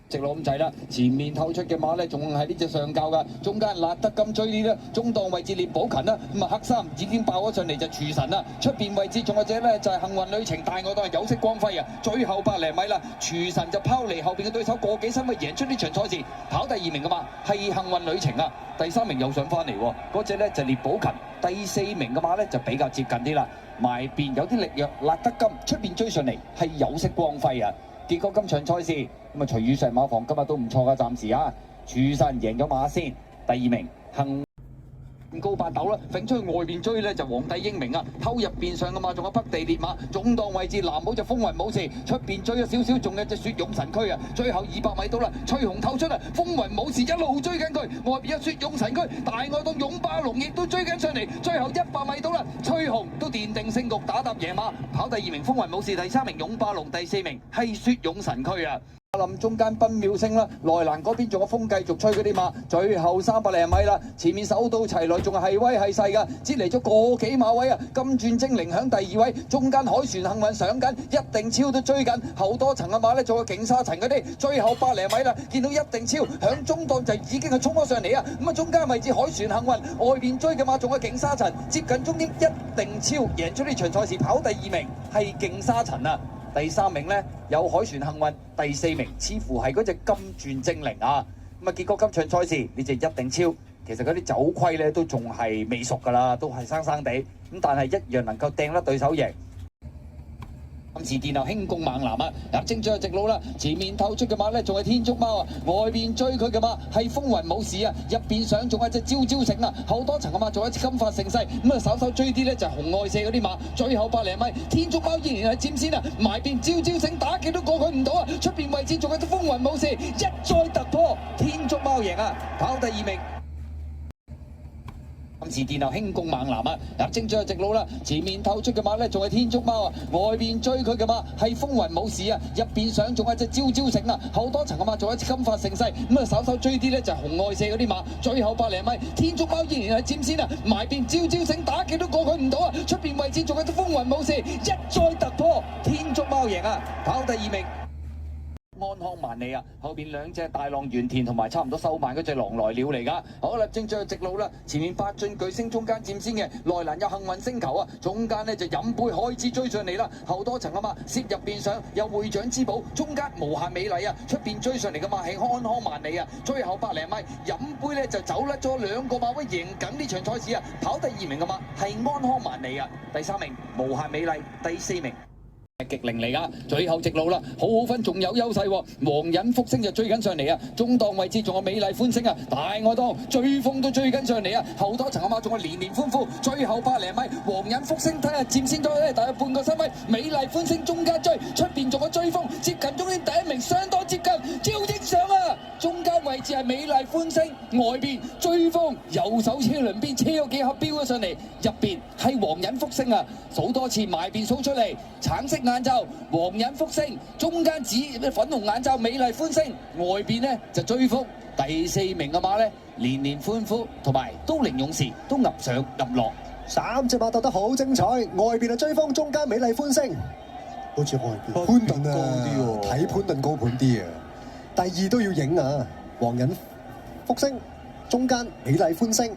[SPEAKER 2] 直路咁滯啦，前面透出嘅馬呢，仲係呢隻上教噶，中間辣得咁追呢啦，中檔位置列寶勤啦，咁啊黑衫已經爆咗上嚟就廚神啦，出邊位置仲有隻呢，就係幸運旅程大外檔有色光輝啊，最後100零米啦，廚神就拋離後邊嘅對手個幾身去贏出呢場賽事，跑第2名噶嘛係幸運旅程啊，第3名又上翻嚟喎，嗰隻呢就列寶勤。第4名嘅馬呢就比較接近啲啦，埋邊有啲力弱，辣得金，出邊追上嚟係有色光輝啊！結果今場賽事咁啊，徐宇石馬房今日都唔錯噶，暫時啊，廚神贏咗馬先，第2名幸高八斗啦，揈出去外邊追呢就皇帝英明啊，偷入邊上嘅馬仲有北地烈馬，總檔位置藍帽就風雲武士，出邊追咗少少，仲有隻雪勇神區啊，最後200米到啦，翠紅透出啊，風雲武士一路追緊佢，外邊有雪勇神區，大外檔勇霸龍亦都追緊上嚟，最後100米到啦，翠紅都奠定勝局，打搭野馬，跑第2名風雲武士，第3名勇霸龍，第4名係雪勇神區啊。林中間奔秒星啦，內欄嗰邊仲有風繼續吹嗰啲馬，最後300零米啦，前面手到齊來，仲係威係勢噶，擠嚟咗個幾馬位啊，金鑽精靈響第2位，中間海船幸運上緊，一定超都追緊，後多層嘅馬呢，仲有勁沙塵嗰啲，最後100零米啦，見到一定超響中檔就已經係衝咗上嚟啊，咁啊中間位置海船幸運，外邊追嘅馬仲有勁沙塵，接近終點一定超，贏出呢場賽事，跑第2名係勁沙塵啊！第3名呢，有海船幸運，第4名似乎係嗰隻金鑽精靈啊！咁啊結果今場賽事呢隻一定超，其實嗰啲走規呢都仲係未熟噶啦，都係生生地咁，但係一樣能夠掟甩對手贏。今次電流輕功猛男啊，入正最後直路啦，前面透出嘅馬呢仲係天竺貓啊，外邊追佢嘅馬係風雲武士啊，入邊上仲係隻朝朝醒啊，後多層嘅馬仲有一隻金髮盛世，咁啊稍稍追啲呢就係紅外射嗰啲馬，最後100零米，天竺貓依然係佔先啊，埋邊朝朝醒打極都過佢唔到啊，出邊位置仲有隻風雲武士，一再突破，天竺貓贏啊，跑第2名。今次電流輕功猛男啊，入正最後直路啦，前面透出嘅馬呢仲係天竺貓啊，外邊追佢嘅馬係風雲武士啊，入邊上仲係隻朝朝醒啊，後多層嘅馬仲有一隻金髮盛世，咁啊稍稍追啲呢就係紅外射嗰啲馬，最後100零米，天竺貓依然係佔先啊，埋邊朝朝醒打極都過佢唔到啊，出邊位置仲有隻風雲武士，一再突破，天竺貓贏啊，跑第2名。安康萬里啊，後邊兩隻大浪原田同埋差唔多收慢嗰隻狼來了嚟噶。好啦，正最直路啦，前面八進巨星中間佔先嘅，內欄有幸運星球啊，中間呢就飲杯開始追上嚟啦，後多層啊嘛，攝入邊上有會長之寶，中間無限美麗啊，出邊追上嚟嘅馬係安康萬里啊，最後百零米飲杯呢就走甩咗兩個馬位贏緊呢場賽事啊，跑第2名嘅馬係安康萬里啊，第3名無限美麗，第4名。極靈嚟噶，最後直路啦，好好分，仲有優勢喎。皇忍福星就追緊上嚟啊，中檔位置仲有美麗歡星啊，大外檔追風都追緊上嚟啊，後多層啊嘛，仲有連連歡呼，最後百零米，皇忍福星睇下佔先咗咧，大約半個身位，美麗歡星中間追，出邊仲有追風，接近終點第1名，相當接近，招積上啊，中間位置係美麗歡星，外邊追風，右手車輪邊車有幾盒飆咗上嚟，入邊係皇忍福星啊，數多次埋邊數出嚟，橙色眼罩皇忍福星，中間紫粉紅眼罩美麗歡星，外邊呢就追風，第4名嘅馬呢連連歡呼，同埋都靈勇士都揼上揼落
[SPEAKER 4] ，3隻馬鬥得好精彩，外邊係追風，中間美麗歡星，好似外邊潘頓
[SPEAKER 5] 高啲喎，
[SPEAKER 4] 睇潘頓高盤啲啊，第2都要影啊，皇忍福星，中間美麗歡星，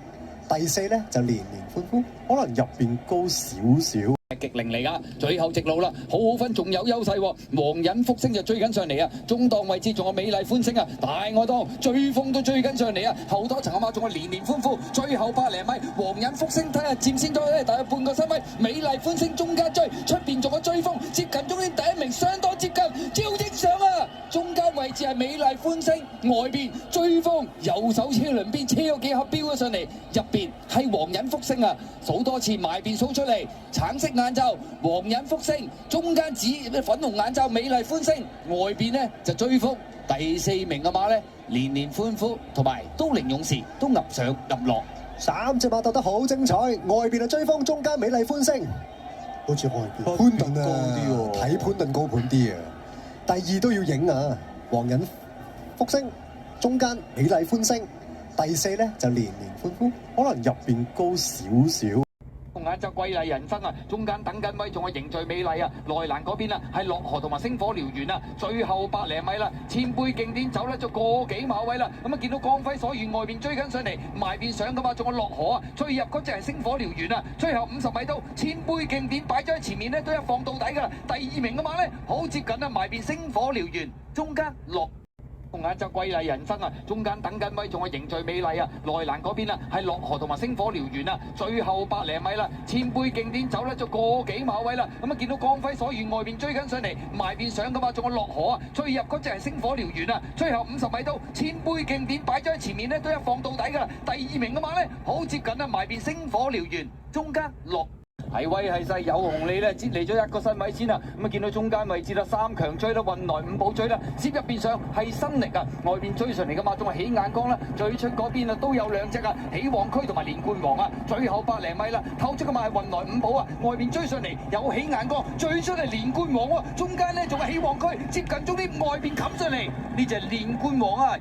[SPEAKER 4] 第4呢就連連歡呼，
[SPEAKER 5] 可能入邊高少少。
[SPEAKER 2] 極靈嚟噶，最後直路啦，好好分，仲有優勢喎。皇忍福星就追緊上嚟啊，中檔位置仲有美麗歡星啊，大外檔追風都追緊上嚟啊，後多層啊嘛，仲有連連歡呼，最後百零米，皇忍福星睇下佔先咗咧，大約半個身位，美麗歡星中間追，出邊仲有追風，接近終點第1名，相當接近，招積上啊，中間位置係美麗歡星，外邊追風，右手車輪邊車有幾盒飆咗上嚟，入邊係皇忍福星啊，數多次埋邊數出嚟，橙色眼罩皇忍福星，中間紫粉紅眼罩美麗歡星，外邊呢就追風，第4名嘅馬呢連連歡呼，同埋都靈勇士都揼上揼落
[SPEAKER 4] ，3隻馬鬥得好精彩，外邊係追風，中間美麗歡星，好似外邊潘頓
[SPEAKER 5] 高啲喎，
[SPEAKER 4] 睇潘頓高盤啲啊，第2都要影啊，皇忍福星，中間美麗歡星，第4呢就連連歡呼，
[SPEAKER 5] 可能入邊高少少。
[SPEAKER 2] 眼罩貴麗人生啊，中間等緊位仲有凝聚美麗啊，內欄嗰邊啊係樂河同埋星火燎原啊，最後百零米啦，千杯競典走甩咗個幾馬位啦，咁啊見到光輝所願外邊追緊上嚟，埋邊上噶嘛，仲有樂河啊，追入嗰隻係星火燎原啊，最後50米到千杯競典擺咗喺前面呢，都一放到底噶啦，第2名嘅馬呢，好接近啊，埋邊星火燎原，中間落。眼罩貴麗人生啊，中間等緊位仲有凝聚美麗啊，內欄嗰邊啊係樂河同埋星火燎原啊，最後百零米啦，千杯競典走甩咗個幾馬位啦，咁啊見到光輝所願外邊追緊上嚟，埋邊上噶嘛，仲有樂河啊，追入嗰隻係星火燎原啊，最後50米到千杯競典擺咗喺前面呢，都一放到底噶啦，第2名嘅馬呢，好接近啊，埋邊星火燎原，中間落。係威係勢有紅利咧，擠離咗1個身位先啊！咁啊見到中間位置啦，3強追啦，運來5寶追啦，接入邊上係新力啊，外邊追上嚟嘅馬仲係起眼光啦，最出嗰邊啊都有2隻啊，起旺區同埋連冠王啊，最後百零米啦，透出嘅馬係運來5寶啊，外邊追上嚟有起眼光，最出係連冠王喎，中間呢仲係起旺區，接近終點外邊冚上嚟，呢隻連冠王啊！